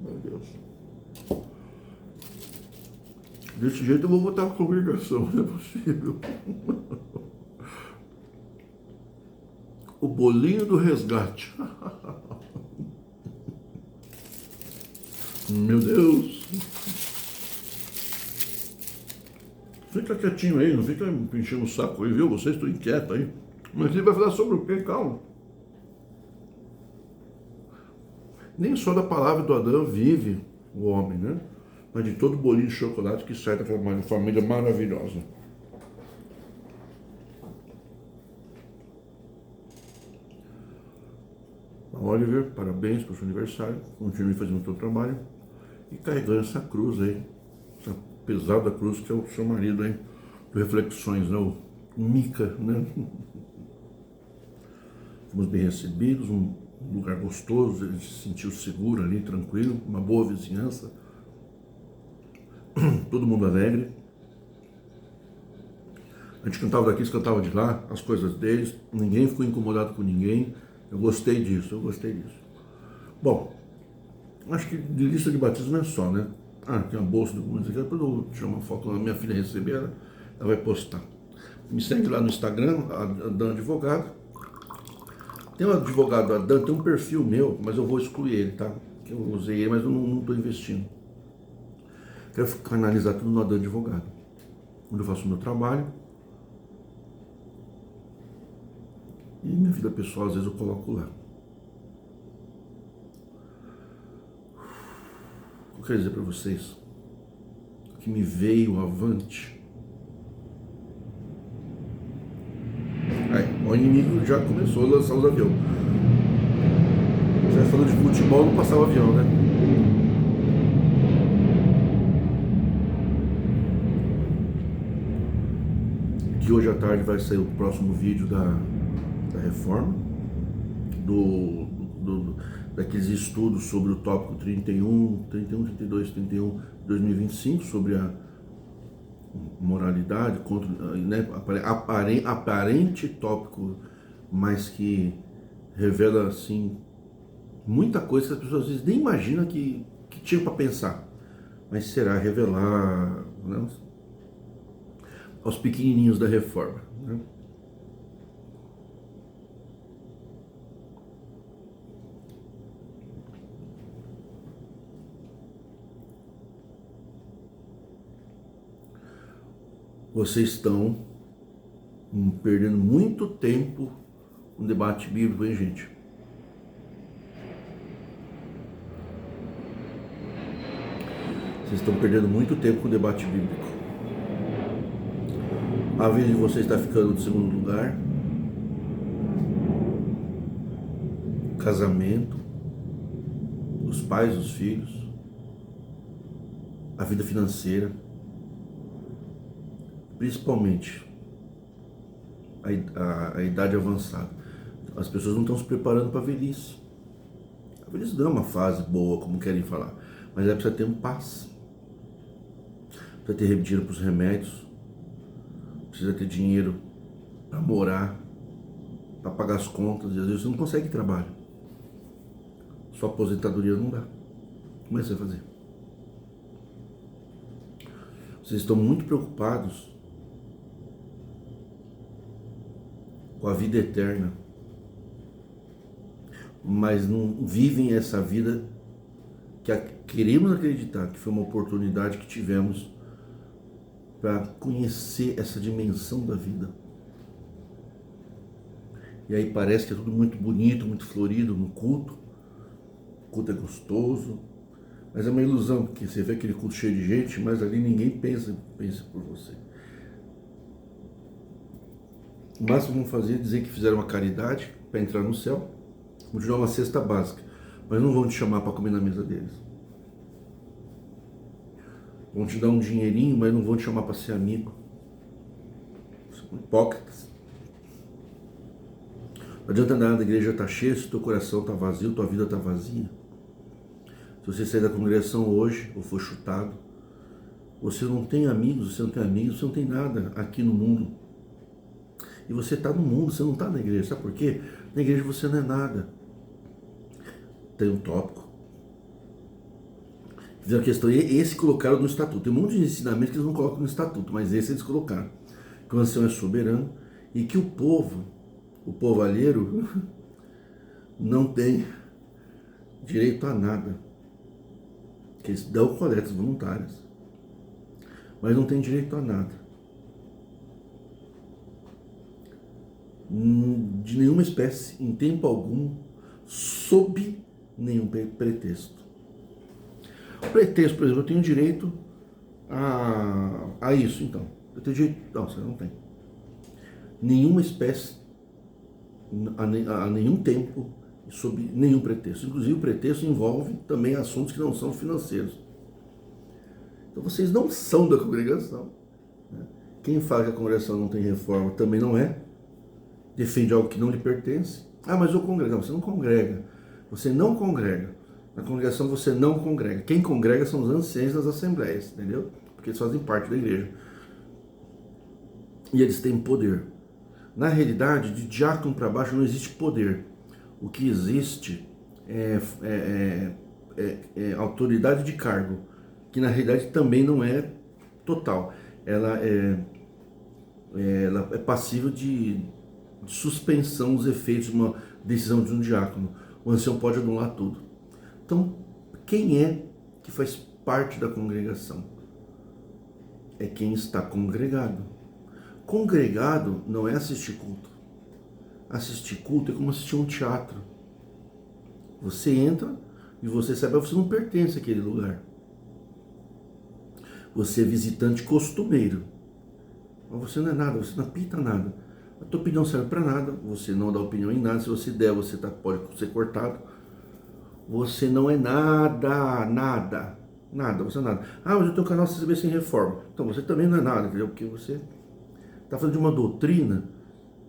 Meu Deus. Desse jeito eu vou botar a congregação, não é possível. O bolinho do resgate. Meu Deus! Fica quietinho aí, não fica enchendo o saco aí, viu? Vocês estão inquietos aí. Mas ele vai falar sobre o quê? Calma. Nem só da palavra do Adão vive o homem, né? Mas de todo o bolinho de chocolate que sai daquela família maravilhosa. Oliver, parabéns pelo seu aniversário. Continue fazendo o seu trabalho e carregando essa cruz aí, essa pesada cruz que é o seu marido aí, do Reflexões, né? O Mica, né? Fomos bem recebidos, um lugar gostoso, ele se sentiu seguro ali, tranquilo, uma boa vizinhança, todo mundo alegre. A gente cantava daqui, eles cantavam de lá, as coisas deles, ninguém ficou incomodado com ninguém. Eu gostei disso, eu gostei disso. Bom, acho que de lista de batismo é só, né? Ah, tem uma bolsa de documentos aqui, depois eu tirar uma foto lá, minha filha receber, ela vai postar. Me segue lá no Instagram, Adan Advogado. Tem um advogado Adan, tem um perfil meu, mas eu vou excluir ele, tá? Eu usei ele, mas eu não estou investindo. Quero canalizar tudo no Adan Advogado, onde eu faço o meu trabalho. E minha vida pessoal, às vezes, eu coloco lá. Eu quero dizer para vocês que me veio avante. Aí, o inimigo já começou a lançar os aviões. Já falando de futebol, não passava avião, né? Que hoje à tarde vai sair o próximo vídeo da reforma, daqueles estudos sobre o tópico 31, 32, 31, 2025, sobre a moralidade, contra, né, aparente tópico, mas que revela assim muita coisa que as pessoas às vezes nem imaginam que tinham para pensar, mas será revelar, né, aos pequenininhos da reforma, né? Vocês estão perdendo muito tempo no debate bíblico, hein, gente? Vocês estão perdendo muito tempo com o debate bíblico. A vida de vocês está ficando de segundo lugar. Casamento, os pais, os filhos, a vida financeira, principalmente a idade avançada. As pessoas não estão se preparando para a velhice. A velhice não é uma fase boa, como querem falar, mas é precisa ter paz. Precisa ter dinheiro para os remédios, precisa ter dinheiro para morar, para pagar as contas, e às vezes você não consegue trabalho. Sua aposentadoria não dá. Como é que você vai fazer? Vocês estão muito preocupados com a vida eterna, mas não vivem essa vida que queremos acreditar que foi uma oportunidade que tivemos para conhecer essa dimensão da vida. E aí parece que é tudo muito bonito, muito florido no culto. O culto é gostoso, mas é uma ilusão, porque você vê aquele culto cheio de gente, mas ali ninguém pensa por você. O máximo que vão fazer é dizer que fizeram uma caridade para entrar no céu, vão te dar uma cesta básica, mas não vão te chamar para comer na mesa deles. Vão te dar um dinheirinho, mas não vão te chamar para ser amigo. São hipócritas. Não adianta nada, a igreja está cheia, se teu coração está vazio, tua vida está vazia. Se você sair da congregação hoje, ou for chutado, você não tem amigos, você não tem nada aqui no mundo. E você está no mundo, você não está na igreja. Sabe por quê? Na igreja você não é nada. Tem um tópico. Fizeram a questão, e esse colocaram no estatuto. Tem um monte de ensinamentos que eles não colocam no estatuto, mas esse eles colocaram. Que o ancião é soberano e que o povo alheiro, não tem direito a nada. que eles dão coletas voluntárias, mas não tem direito a nada. De nenhuma espécie, em tempo algum, sob nenhum pretexto. O pretexto, por exemplo, eu tenho direito a isso, então. Eu tenho direito. Não, você não tem. Nenhuma espécie, a nenhum tempo, sob nenhum pretexto. Inclusive, o pretexto envolve também assuntos que não são financeiros. Então, vocês não são da congregação. Né? Quem fala que a congregação não tem reforma também não é. Defende algo que não lhe pertence. Ah, mas eu congrego. Não, você não congrega. Você não congrega. Na congregação você não congrega. Quem congrega são os anciãos das assembleias, entendeu? Porque eles fazem parte da igreja. E eles têm poder. Na realidade, de diácono para baixo não existe poder. O que existe é autoridade de cargo, que na realidade também não é total. Ela é passível de suspensão dos efeitos de uma decisão de um diácono. O ancião pode anular tudo. Então, quem é que faz parte da congregação? É quem está congregado. Congregado não é assistir culto. Assistir culto é como assistir um teatro. Você entra e você sabe que você não pertence àquele lugar. Você é visitante costumeiro. Mas você não é nada, você não apita nada. A tua opinião serve para nada, você não dá opinião em nada. Se você der, você pode ser cortado. Você não é nada, você não é nada. Ah, mas eu tenho um canal CCB sem reforma. Então você também não é nada, entendeu? Porque você está falando de uma doutrina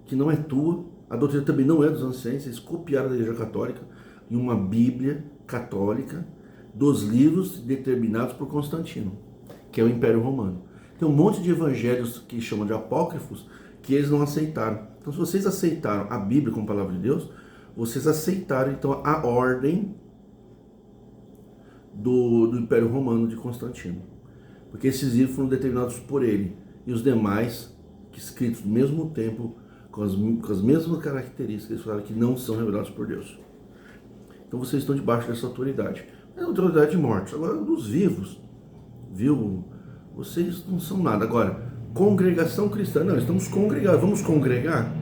que não é tua. A doutrina também não é dos anciãos. Eles copiaram da Igreja Católica em uma Bíblia católica dos livros determinados por Constantino, que é o Império Romano. Tem um monte de evangelhos que chamam de apócrifos que eles não aceitaram. Então, se vocês aceitaram a Bíblia como palavra de Deus, vocês aceitaram então a ordem do Império Romano de Constantino. Porque esses livros foram determinados por ele. E os demais, escritos no mesmo tempo, com as mesmas características, eles falaram que não são revelados por Deus. Então vocês estão debaixo dessa autoridade. É uma autoridade de morte. Agora, dos vivos, viu? Vocês não são nada. Agora, congregação cristã, não, estamos congregados. Vamos congregar?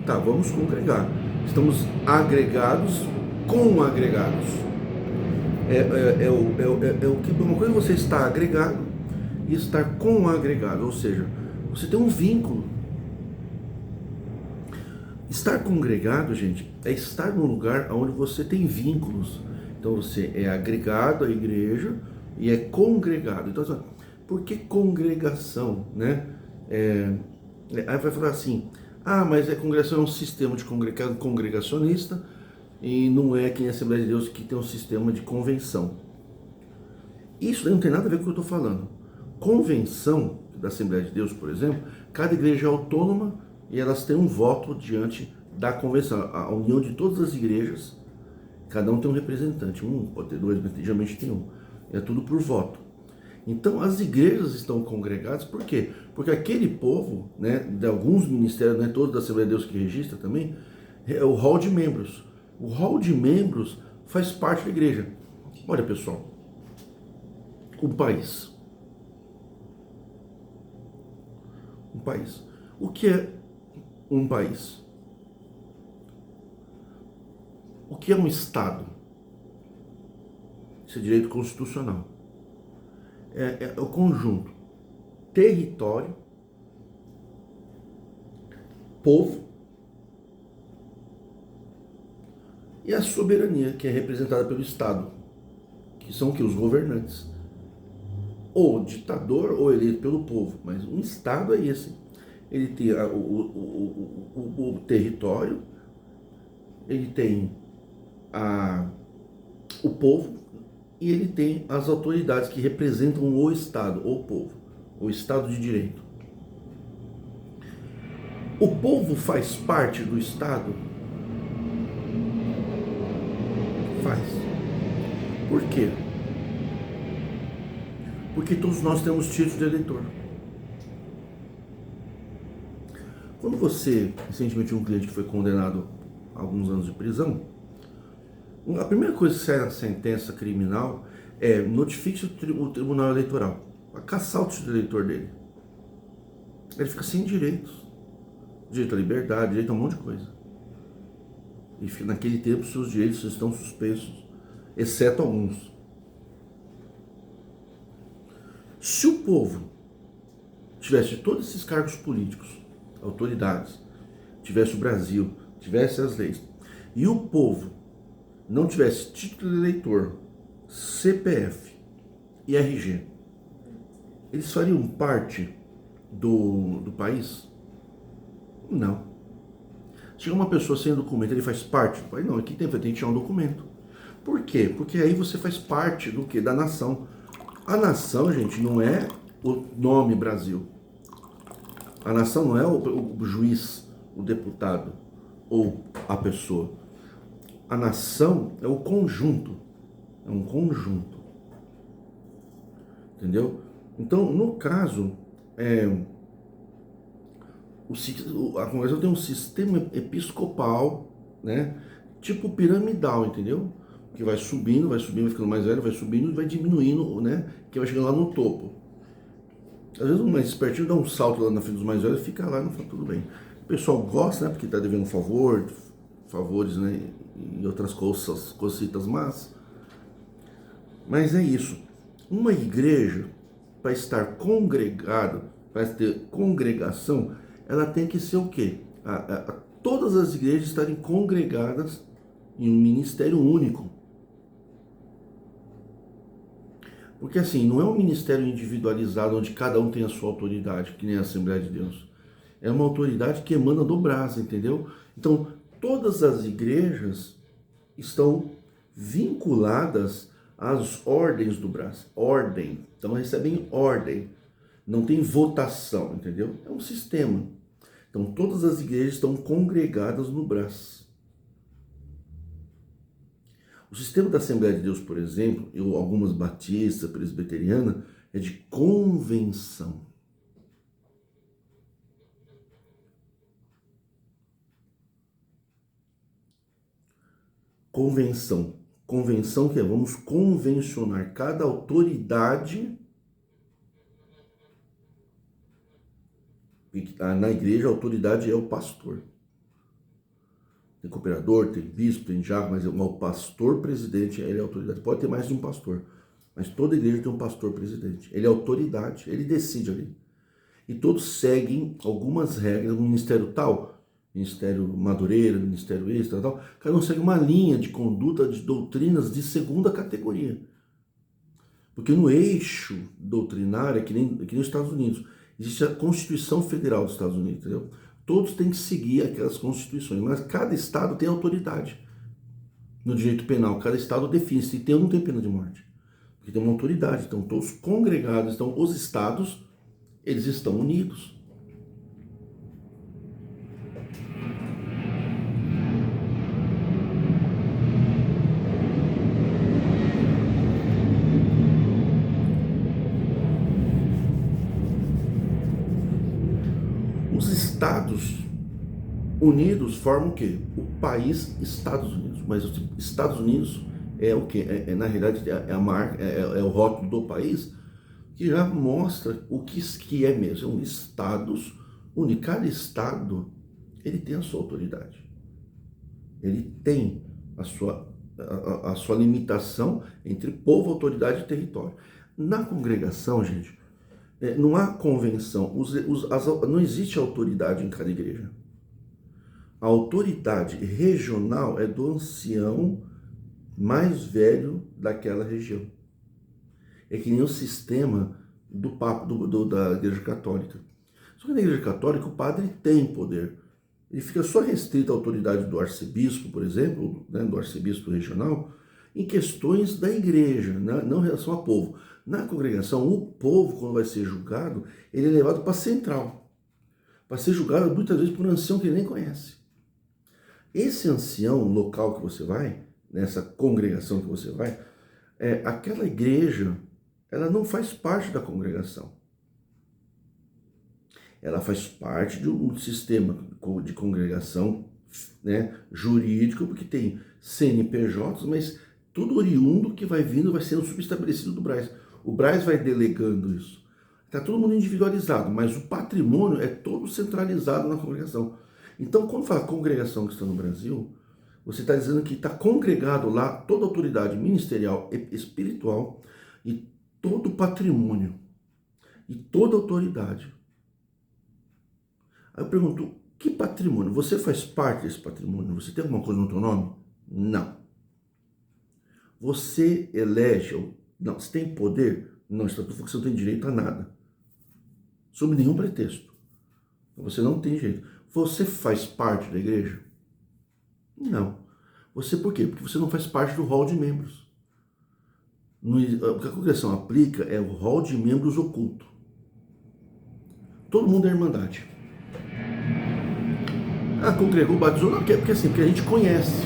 Tá, vamos congregar. Estamos agregados com agregados. Uma coisa é você estar agregado e estar com agregado, ou seja, você tem um vínculo. Estar congregado, gente, é estar num lugar onde você tem vínculos. Então você é agregado à igreja e é congregado. Então, por que congregação, né? Aí vai falar assim, mas a congregação é um sistema de congregacionista e não é que nem a Assembleia de Deus que tem um sistema de convenção. Isso daí não tem nada a ver com o que eu estou falando. Convenção da Assembleia de Deus, por exemplo, cada igreja é autônoma e elas têm um voto diante da convenção. A união de todas as igrejas, cada um tem um representante. Um pode ter dois, mas geralmente tem um. É tudo por voto. Então as igrejas estão congregadas, por quê? Porque aquele povo, né, de alguns ministérios, né, todos da Assembleia de Deus que registra também, é o hall de membros. O hall de membros faz parte da igreja. Olha, pessoal, um país. Um país. O que é um país? O que é um Estado? Isso é direito constitucional. É o conjunto território, povo e a soberania, que é representada pelo Estado, que são os governantes, ou ditador ou eleito pelo povo, mas um Estado é esse. Ele tem o território, ele tem o povo e ele tem as autoridades que representam o Estado, ou o povo, o Estado de Direito. O povo faz parte do Estado? Faz. Por quê? Porque todos nós temos título de eleitor. Quando você, recentemente, um cliente que foi condenado a alguns anos de prisão, a primeira coisa que sai na sentença criminal Notifique o Tribunal Eleitoral para caçar o título de eleitor dele. Ele fica sem direitos. Direito à liberdade, direito a um monte de coisa. E naquele tempo seus direitos estão suspensos, exceto alguns. Se o povo tivesse todos esses cargos políticos, autoridades, tivesse o Brasil, tivesse as leis, e o povo não tivesse título de eleitor, CPF e RG, eles fariam parte do país? Não. Chega uma pessoa sem documento, ele faz parte do país? Não, aqui tem que tirar um documento. Por quê? Porque aí você faz parte do quê? Da nação. A nação, gente, não é o nome Brasil. A nação não é o juiz, o deputado ou a pessoa. A nação é o conjunto. É um conjunto. Entendeu? Então, no caso, a congregação tem um sistema episcopal, né? Tipo piramidal, entendeu? Que vai subindo, vai ficando mais velho, vai subindo e vai diminuindo, né? Que vai chegando lá no topo. Às vezes um mais espertinho dá um salto lá na frente dos mais velhos e fica lá, não fala tudo bem. O pessoal gosta, né? Porque tá devendo favores, né? E outras coisas, cositas más. Mas é isso. Uma igreja, para estar congregada, para ter congregação, ela tem que ser o quê? Todas as igrejas estarem congregadas em um ministério único. Porque assim, não é um ministério individualizado onde cada um tem a sua autoridade, que nem a Assembleia de Deus. É uma autoridade que emana do Brás, entendeu? Então, todas as igrejas estão vinculadas às ordens do Brás. Ordem. Então, recebem ordem. Não tem votação, entendeu? É um sistema. Então, todas as igrejas estão congregadas no Brás. O sistema da Assembleia de Deus, por exemplo, algumas batistas, presbiteriana, é de convenção. Convenção. Convenção que é, vamos convencionar cada autoridade. Na igreja a autoridade é o pastor. Tem cooperador, tem bispo, tem diácono, mas o pastor presidente, ele é autoridade. Pode ter mais de um pastor, mas toda igreja tem um pastor presidente. Ele é autoridade, ele decide ali. E todos seguem algumas regras no ministério tal, ministério Madureira, ministério extra, tal. Cada um segue uma linha de conduta, de doutrinas de segunda categoria. Porque no eixo doutrinário, que nem nos Estados Unidos, existe a Constituição Federal dos Estados Unidos, entendeu? Todos têm que seguir aquelas constituições, mas cada estado tem autoridade no direito penal. Cada estado define se tem ou não tem pena de morte. Porque tem uma autoridade, estão todos congregados, então os estados, eles estão unidos. Os Estados Unidos formam o quê? O país Estados Unidos. Mas os Estados Unidos é o quê? Na realidade, é a marca, é o rótulo do país que já mostra o que é mesmo. São Estados Unidos. Cada Estado, ele tem a sua autoridade. Ele tem a sua limitação entre povo, autoridade e território. Na congregação, gente, não há convenção, não existe autoridade em cada igreja. A autoridade regional é do ancião mais velho daquela região. É que nem o sistema do Papa, da Igreja Católica. Só que na Igreja Católica o padre tem poder. Ele fica só restrito à autoridade do arcebispo, por exemplo, né, do arcebispo regional, em questões da igreja, né, não em relação ao povo. Na congregação, o povo, quando vai ser julgado, ele é levado para a central, para ser julgado muitas vezes por um ancião que ele nem conhece. Esse ancião local que você vai, nessa congregação que você vai, aquela igreja, ela não faz parte da congregação. Ela faz parte de um sistema de congregação, né, jurídico, porque tem CNPJs, mas tudo oriundo que vai vindo, vai sendo subestabelecido do Braz. O Braz vai delegando isso. Está todo mundo individualizado, mas o patrimônio é todo centralizado na congregação. Então, quando fala congregação cristã no Brasil, você está dizendo que está congregado lá toda a autoridade ministerial e espiritual e todo o patrimônio e toda a autoridade. Aí eu pergunto, que patrimônio? Você faz parte desse patrimônio? Você tem alguma coisa no teu nome? Não. Você elege, não, você tem poder? Não, está tudo falando que você não tem direito a nada. Sob nenhum pretexto. Você não tem direito. Você faz parte da igreja? Não. Você por quê? Porque você não faz parte do hall de membros. O que a congregação aplica é o hall de membros oculto. Todo mundo é irmandade. Ah, congregou, batizou, não, porque assim, porque a gente conhece.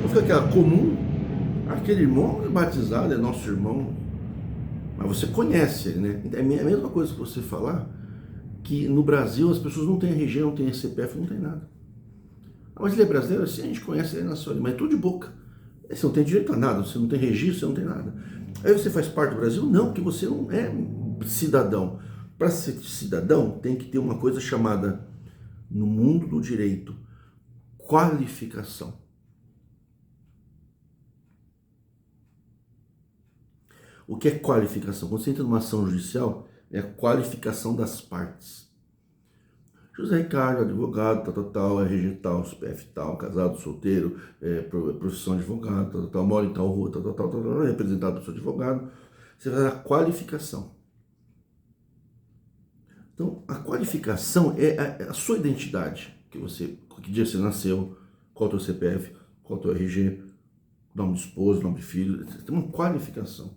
Não fica aquela comum, aquele irmão é batizado, é nosso irmão, mas você conhece ele, né? É a mesma coisa que você falar que no Brasil as pessoas não têm RG, não têm CPF, não tem nada. Ah, mas ele é brasileiro? Assim, a gente conhece ele na sua, mas é tudo de boca. Você não tem direito a nada, você não tem registro, você não tem nada. Aí você faz parte do Brasil? Não, porque você não é cidadão. Para ser cidadão, tem que ter uma coisa chamada, no mundo do direito, qualificação. O que é qualificação? Quando você entra numa ação judicial, é a qualificação das partes. José Ricardo, advogado, tal, RG tal, CPF tal, casado, solteiro, profissão de advogado, tal, mora em tal rua, tal, representado por seu advogado. Você vai dar a qualificação. Então, a qualificação é a sua identidade, que dia você nasceu, qual é o teu CPF, qual é o teu RG, nome de esposo, nome de filho, você tem uma qualificação.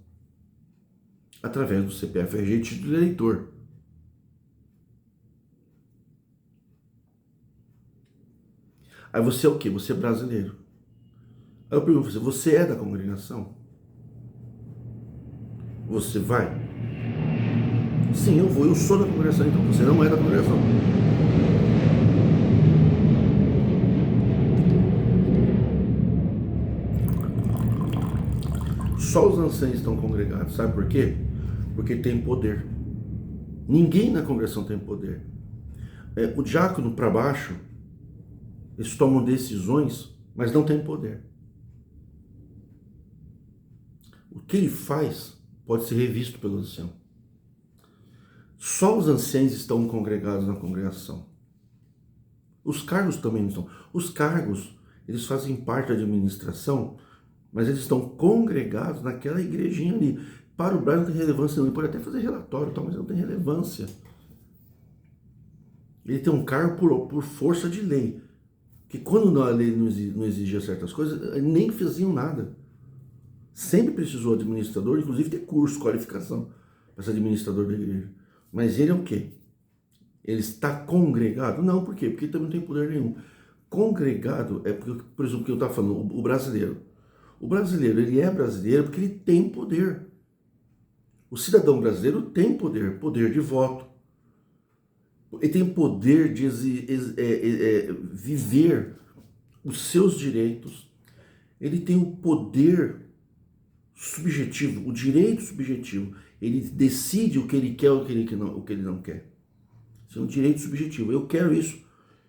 Através do CPF, RG e título de eleitor. Aí você é o quê? Você é brasileiro. Aí eu pergunto pra você é da congregação? Você vai? Sim, eu vou, eu sou da congregação, então você não é da congregação. Só os anciãos estão congregados, sabe por quê? Porque tem poder. Ninguém na congregação tem poder. O diácono para baixo, eles tomam decisões, mas não tem poder. O que ele faz pode ser revisto pelo ancião. Só os anciãos estão congregados na congregação. Os cargos também não estão. Os cargos, eles fazem parte da administração, mas eles estão congregados naquela igrejinha ali. Para o Brasil não tem relevância, não. Ele pode até fazer relatório, mas não tem relevância. Ele tem um cargo por força de lei. Que quando a lei não exigia certas coisas, nem faziam nada. Sempre precisou administrador, inclusive ter curso, qualificação para ser administrador da igreja. Mas ele é o quê? Ele está congregado? Não, por quê? Porque ele também não tem poder nenhum. Congregado é, porque, por exemplo, que eu estava falando, o brasileiro. O brasileiro, ele é brasileiro porque ele tem poder. O cidadão brasileiro tem poder, poder de voto. Ele tem poder de viver os seus direitos. Ele tem o poder subjetivo, o direito subjetivo. Ele decide o que ele quer ou o que ele não quer. Isso é um direito subjetivo. Eu quero isso.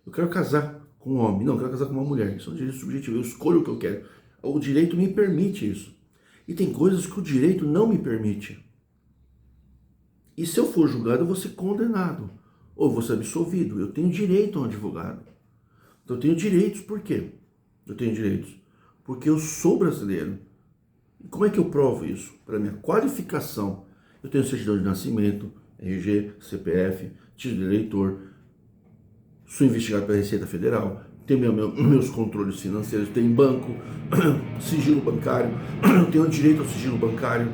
Eu quero casar com um homem. Não, eu quero casar com uma mulher. Isso é um direito subjetivo. Eu escolho o que eu quero. O direito me permite isso. E tem coisas que o direito não me permite. E se eu for julgado, eu vou ser condenado. Ou vou ser absolvido. Eu tenho direito a um advogado. Então eu tenho direitos. Por quê? Eu tenho direitos porque eu sou brasileiro. E como é que eu provo isso? Para minha qualificação, eu tenho certidão de nascimento, RG, CPF, título de eleitor, sou investigado pela Receita Federal, tenho meus controles financeiros, tenho banco, sigilo bancário, eu tenho direito ao sigilo bancário.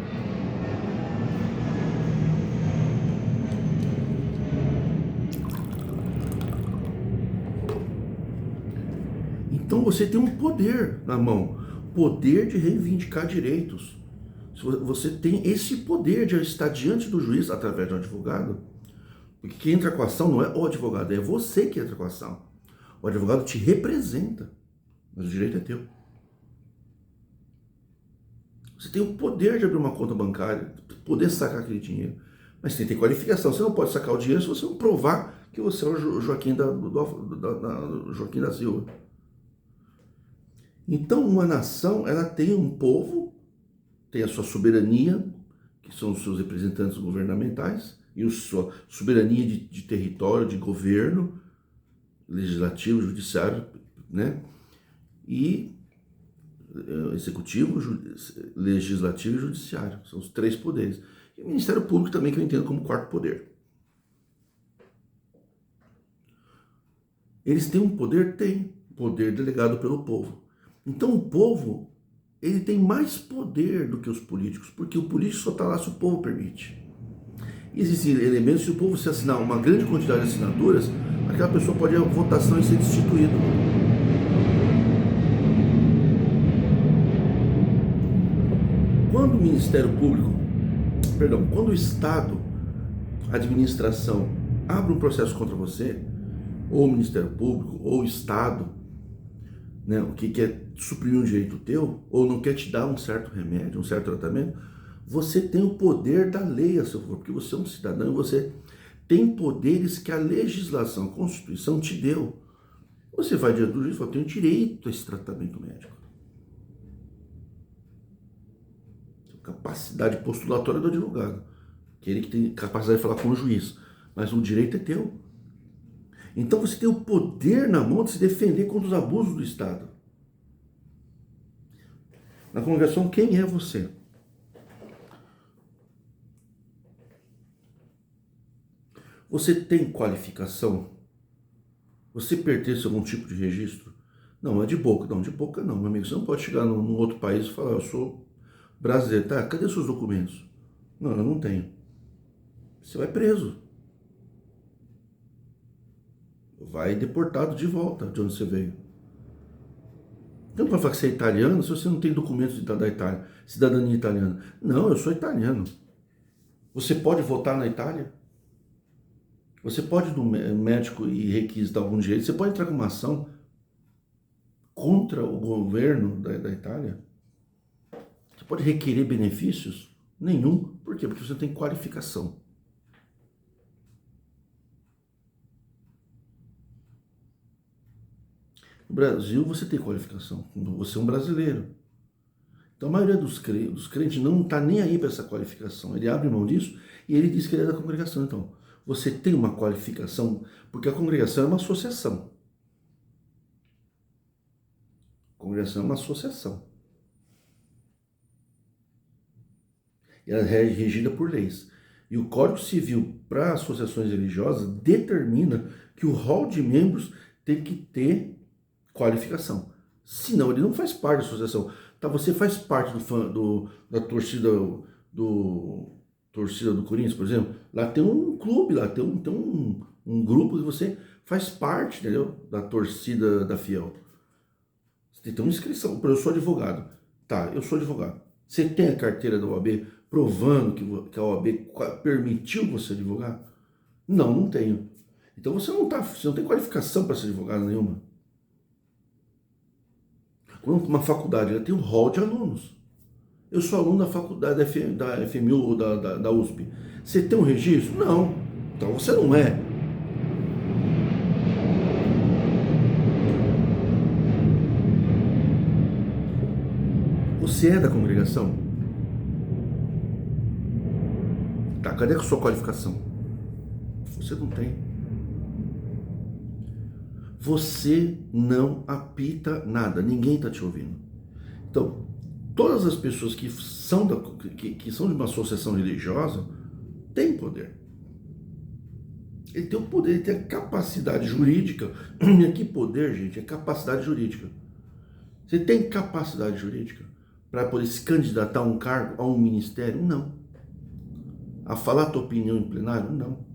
Então você tem um poder na mão, poder de reivindicar direitos. Você tem esse poder de estar diante do juiz através de um advogado, porque quem entra com a ação não é o advogado, é você que entra com a ação. O advogado te representa, mas o direito é teu. tem o poder de abrir uma conta bancária, poder sacar aquele dinheiro. Mas tem que ter qualificação. Você não pode sacar o dinheiro se você não provar que você é o Joaquim Joaquim da Silva. Então, uma nação, ela tem um povo, tem a sua soberania, que são os seus representantes governamentais, e a sua soberania de território, de governo, legislativo, judiciário, né? E executivo, legislativo e judiciário. São os três poderes. E o Ministério Público também, que eu entendo como quarto poder. Eles têm um poder? Tem. Poder delegado pelo povo. Então o povo, ele tem mais poder do que os políticos, porque o político só está lá se o povo permite. E existem elementos, se o povo se assinar uma grande quantidade de assinaturas, aquela pessoa pode ir à votação e ser destituído. Quando o Ministério Público, quando o Estado, a administração, abre um processo contra você, ou o Ministério Público, ou o Estado, né, o que quer suprimir um direito teu, ou não quer te dar um certo remédio, um certo tratamento, você tem o poder da lei a seu favor, porque você é um cidadão e você tem poderes que a legislação, a Constituição te deu. Você vai diante do juiz e fala, eu tenho direito a esse tratamento médico. Capacidade postulatória do advogado, que ele que tem capacidade de falar com o juiz, mas o direito é teu. Então você tem o poder na mão de se defender contra os abusos do Estado. Na congregação, quem é você? Você tem qualificação? Você pertence a algum tipo de registro? Não, é de boca. Não, de boca não, meu amigo. Você não pode chegar num outro país e falar, eu sou brasileiro. Tá, cadê seus documentos? Não, eu não tenho. Você vai preso. Vai deportado de volta de onde você veio. Então, para falar que você é italiano, se você não tem documentos da Itália, cidadania italiana. Não, eu sou italiano. Você pode votar na Itália? Você pode ir no médico e requisitar algum direito? Você pode entrar com uma ação contra o governo da Itália? Você pode requerer benefícios? Nenhum. Por quê? Porque você tem qualificação. No Brasil, você tem qualificação. Você é um brasileiro. Então, a maioria dos crentes não está nem aí para essa qualificação. Ele abre mão disso e ele diz que ele é da congregação. Então, você tem uma qualificação, porque a congregação é uma associação. A congregação é uma associação. Ela é regida por leis. E o Código Civil para associações religiosas determina que o rol de membros tem que ter qualificação. Senão ele não faz parte da associação. Tá, você faz parte da torcida do Corinthians, por exemplo. Lá tem um clube, lá tem um grupo que você faz parte, entendeu? Da torcida da Fiel. Você tem que ter uma inscrição. Eu sou advogado. Tá, eu sou advogado. Você tem a carteira da OAB provando que a OAB permitiu você advogar? Não, não tenho. Então você não tem qualificação para ser advogado nenhuma. Uma faculdade, ela tem um rol de alunos. Eu sou aluno da faculdade da FMU ou da USP. Você tem um registro? Não. Então você não é. Você é da congregação? Tá, cadê a sua qualificação? Você não tem. Você não apita nada, ninguém está te ouvindo. Então, todas as pessoas que são de uma associação religiosa têm poder. Ele tem o poder, ele tem a capacidade jurídica. E que poder, gente? É capacidade jurídica. Você tem capacidade jurídica para poder se candidatar a um cargo, a um ministério? Não. A falar a tua opinião em plenário? Não.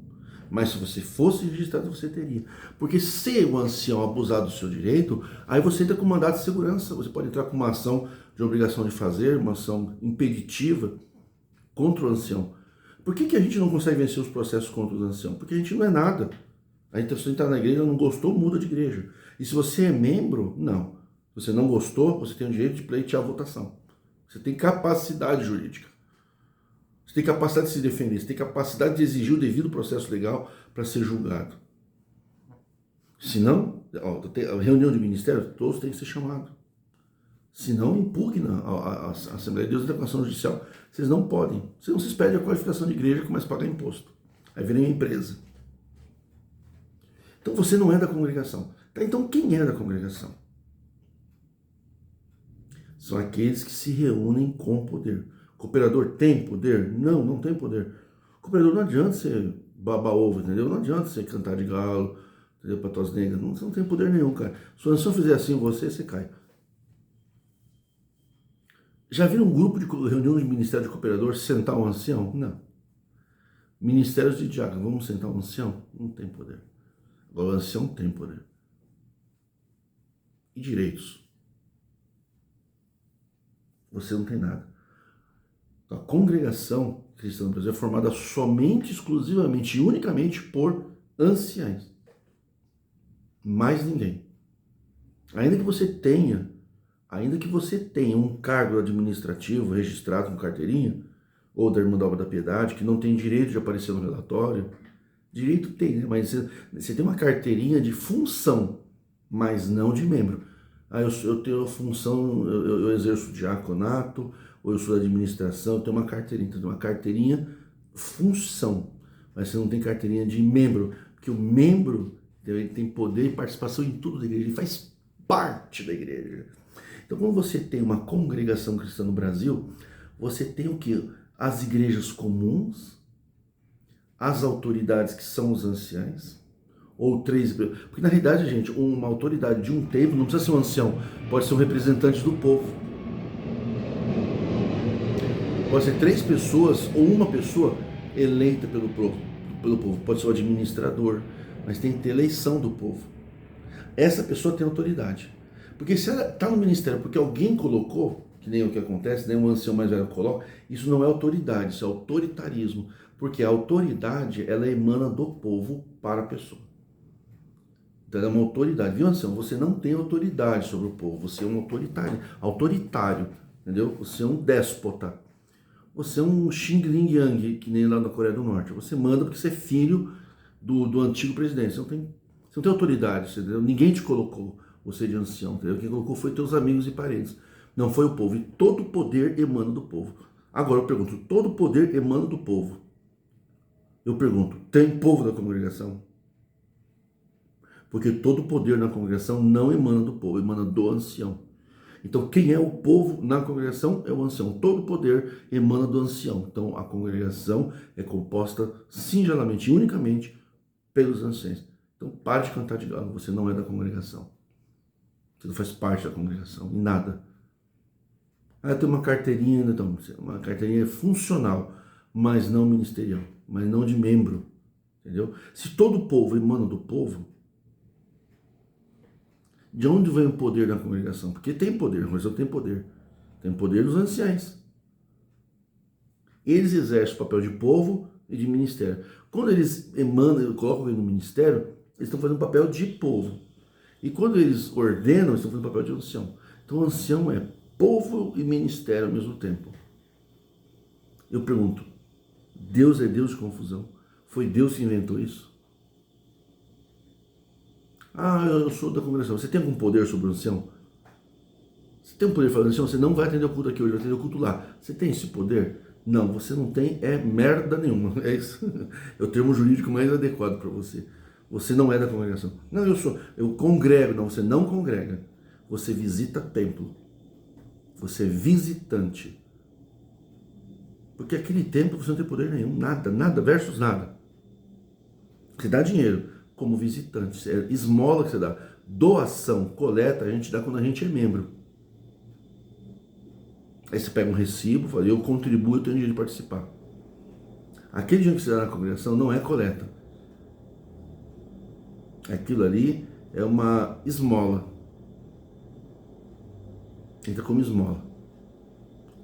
Mas se você fosse registrado, você teria. Porque se o ancião abusar do seu direito, aí você entra com mandato de segurança. Você pode entrar com uma ação de obrigação de fazer, uma ação impeditiva contra o ancião. Por que a gente não consegue vencer os processos contra os anciãos? Porque a gente não é nada. A intenção de estar na igreja, não gostou, muda de igreja. E se você é membro, não. Se você não gostou, você tem o direito de pleitear a votação. Você tem capacidade jurídica. Você tem capacidade de se defender, você tem capacidade de exigir o devido processo legal para ser julgado. Se não, a reunião de ministério, todos têm que ser chamados. Se não, impugna a Assembleia de Deus e a Declaração Judicial. Vocês não podem. Senão vocês perdem a qualificação de igreja e começam a pagar imposto. Aí vira uma empresa. Então você não é da congregação. Tá, então quem é da congregação? São aqueles que se reúnem com poder. Cooperador tem poder? Não, não tem poder. Cooperador não adianta você babar ovo, entendeu? Não adianta você cantar de galo, entendeu? Para tuas negras. Não, você não tem poder nenhum, cara. Se o ancião fizer assim em você, você cai. Já viram um grupo de reunião de ministério de cooperador sentar um ancião? Não. Ministérios de diácono, vamos sentar um ancião? Não tem poder. Agora o ancião tem poder. E direitos? Você não tem nada. A congregação cristã no Brasil é formada somente, exclusivamente e unicamente por anciães. Mais ninguém. Ainda que você tenha um cargo administrativo registrado com carteirinha, ou da Irmã da Obra da Piedade, que não tem direito de aparecer no relatório, direito tem, né? Mas você tem uma carteirinha de função, mas não de membro. Eu tenho a função, eu exerço diaconato, ou eu sou da administração, eu tenho uma carteirinha. Então, uma carteirinha função, mas você não tem carteirinha de membro, porque o membro ele tem poder e participação em tudo da igreja, ele faz parte da igreja. Então, quando você tem uma congregação cristã no Brasil, você tem o quê? As igrejas comuns, as autoridades que são os anciães, ou três, porque na realidade, gente, uma autoridade de um templo não precisa ser um ancião, pode ser um representante do povo. Pode ser 3 pessoas ou uma pessoa eleita pelo povo, pode ser o administrador, mas tem que ter eleição do povo. Essa pessoa tem autoridade, porque se ela está no ministério porque alguém colocou, que nem o que acontece, nem um ancião mais velho coloca, isso não é autoridade, isso é autoritarismo, porque a autoridade ela emana do povo para a pessoa. Então ela é uma autoridade, viu, ancião? Você não tem autoridade sobre o povo, você é um autoritário, entendeu? Você é um déspota, você é um Xing Ling Yang, que nem lá na Coreia do Norte, você manda porque você é filho do antigo presidente, você não tem autoridade, entendeu? Ninguém te colocou você de ancião, entendeu? Quem colocou foi teus amigos e parentes, não foi o povo, e todo poder emana do povo. Agora eu pergunto, todo poder emana do povo? Eu pergunto, tem povo na congregação? Porque todo poder na congregação não emana do povo, emana do ancião. Então, quem é o povo na congregação é o ancião. Todo poder emana do ancião. Então, a congregação é composta singelamente e unicamente pelos anciãos. Então, pare de cantar de galo, você não é da congregação. Você não faz parte da congregação, em nada. Tem uma carteirinha, então, uma carteirinha funcional, mas não ministerial, mas não de membro, entendeu? Se todo o povo emana do povo, de onde vem o poder da congregação? Porque tem poder, mas eu tenho poder. Tem poder dos anciães. Eles exercem o papel de povo e de ministério. Quando eles emanam, colocam alguém no ministério, eles estão fazendo o papel de povo. E quando eles ordenam, eles estão fazendo o papel de ancião. Então, o ancião é povo e ministério ao mesmo tempo. Eu pergunto, Deus é Deus de confusão? Foi Deus que inventou isso? Eu sou da congregação. Você tem algum poder sobre o ancião? Você tem um poder sobre o ancião? Você não vai atender o culto aqui hoje, vai atender o culto lá. Você tem esse poder? Não, você não tem, é merda nenhuma. É isso. É o termo jurídico mais adequado para você. Você não é da congregação. Não, eu congrego. Não, você não congrega. Você visita templo. Você é visitante. Porque aquele templo você não tem poder nenhum. Nada versus nada. Você dá dinheiro como visitante, é esmola que você dá. Doação, coleta, a gente dá quando a gente é membro. Aí você pega um recibo, fala, eu contribuo, eu tenho dinheiro de participar. Aquele dinheiro que você dá na congregação não é coleta. Aquilo ali é uma esmola. Entra como esmola.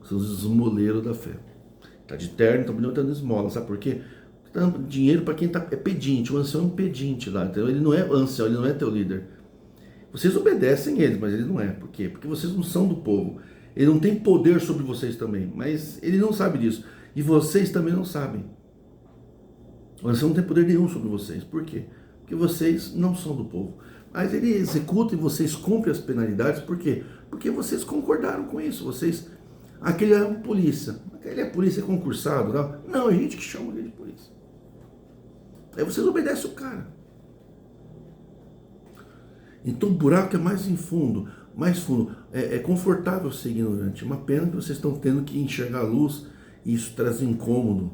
São os esmoleiros da fé. Tá de terno, então não dando esmola, sabe por quê? Dinheiro para quem é pedinte, o ancião é um pedinte lá, então ele não é ancião, ele não é teu líder. Vocês obedecem eles, mas ele não é. Por quê? Porque vocês não são do povo. Ele não tem poder sobre vocês também, mas ele não sabe disso. E vocês também não sabem. O ancião não tem poder nenhum sobre vocês. Por quê? Porque vocês não são do povo. Mas ele executa e vocês cumprem as penalidades. Por quê? Porque vocês concordaram com isso. Vocês... Aquele é um polícia. Aquele é polícia concursado. Não, é gente que chama ele de polícia. Aí vocês obedecem o cara. Então o buraco é mais em fundo. Mais fundo. É confortável ser ignorante. Uma pena que vocês estão tendo que enxergar a luz e isso traz incômodo.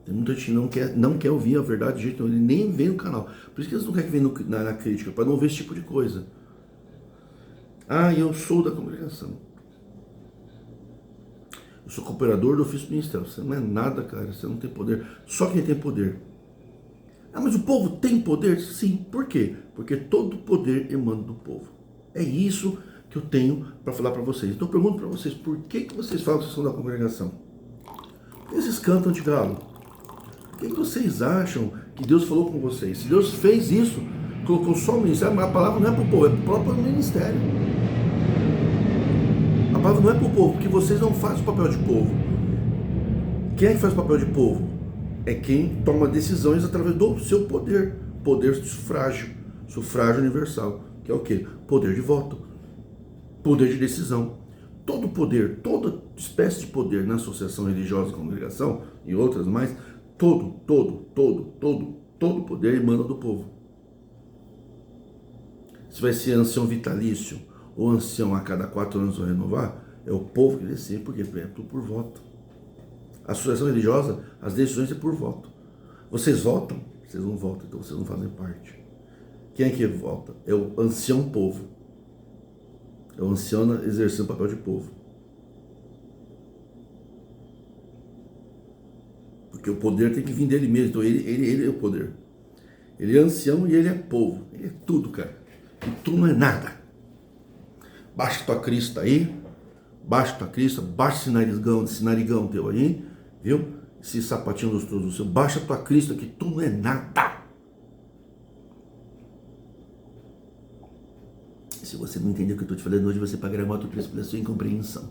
Tem muita gente que não quer ouvir a verdade de jeito nenhum. Ele nem vê no canal. Por isso que eles não querem ver na crítica. Para não ver esse tipo de coisa. Eu sou da congregação. Eu sou cooperador do ofício ministerial. Você não é nada, cara. Você não tem poder. Só quem tem poder. Mas o povo tem poder? Sim. Por quê? Porque todo poder emana do povo. É isso que eu tenho para falar para vocês. Então eu pergunto para vocês, por que vocês falam que vocês são da congregação? Por que vocês cantam de galo? Por que vocês acham que Deus falou com vocês? Se Deus fez isso, colocou só o ministério, mas a palavra não é para o povo, é para o próprio ministério. A palavra não é para o povo, porque vocês não fazem o papel de povo. Quem é que faz o papel de povo? É quem toma decisões através do seu poder. Poder de sufrágio. Sufrágio universal. Que é o quê? Poder de voto. Poder de decisão. Todo poder, toda espécie de poder na associação religiosa, congregação e outras mais, todo poder emana do povo. Se vai ser ancião vitalício ou ancião a cada 4 anos vai renovar, é o povo que decide, porque é tudo por voto. A associação religiosa, as decisões é por voto. Vocês votam? Vocês não votam, então vocês não fazem parte. Quem é que vota? É o ancião povo. É o ancião exercendo o papel de povo. Porque o poder tem que vir dele mesmo. Então ele é o poder. Ele é ancião e ele é povo. Ele é tudo, cara. E tu não é nada. Baixa tua crista aí. Baixa tua crista. Baixa esse narigão teu aí. Viu? Esse sapatinho lustroso do seu. Baixa tua crista que tu não é nada. Se você não entendeu o que eu estou te falando hoje, você pagará muito preço pela sua incompreensão.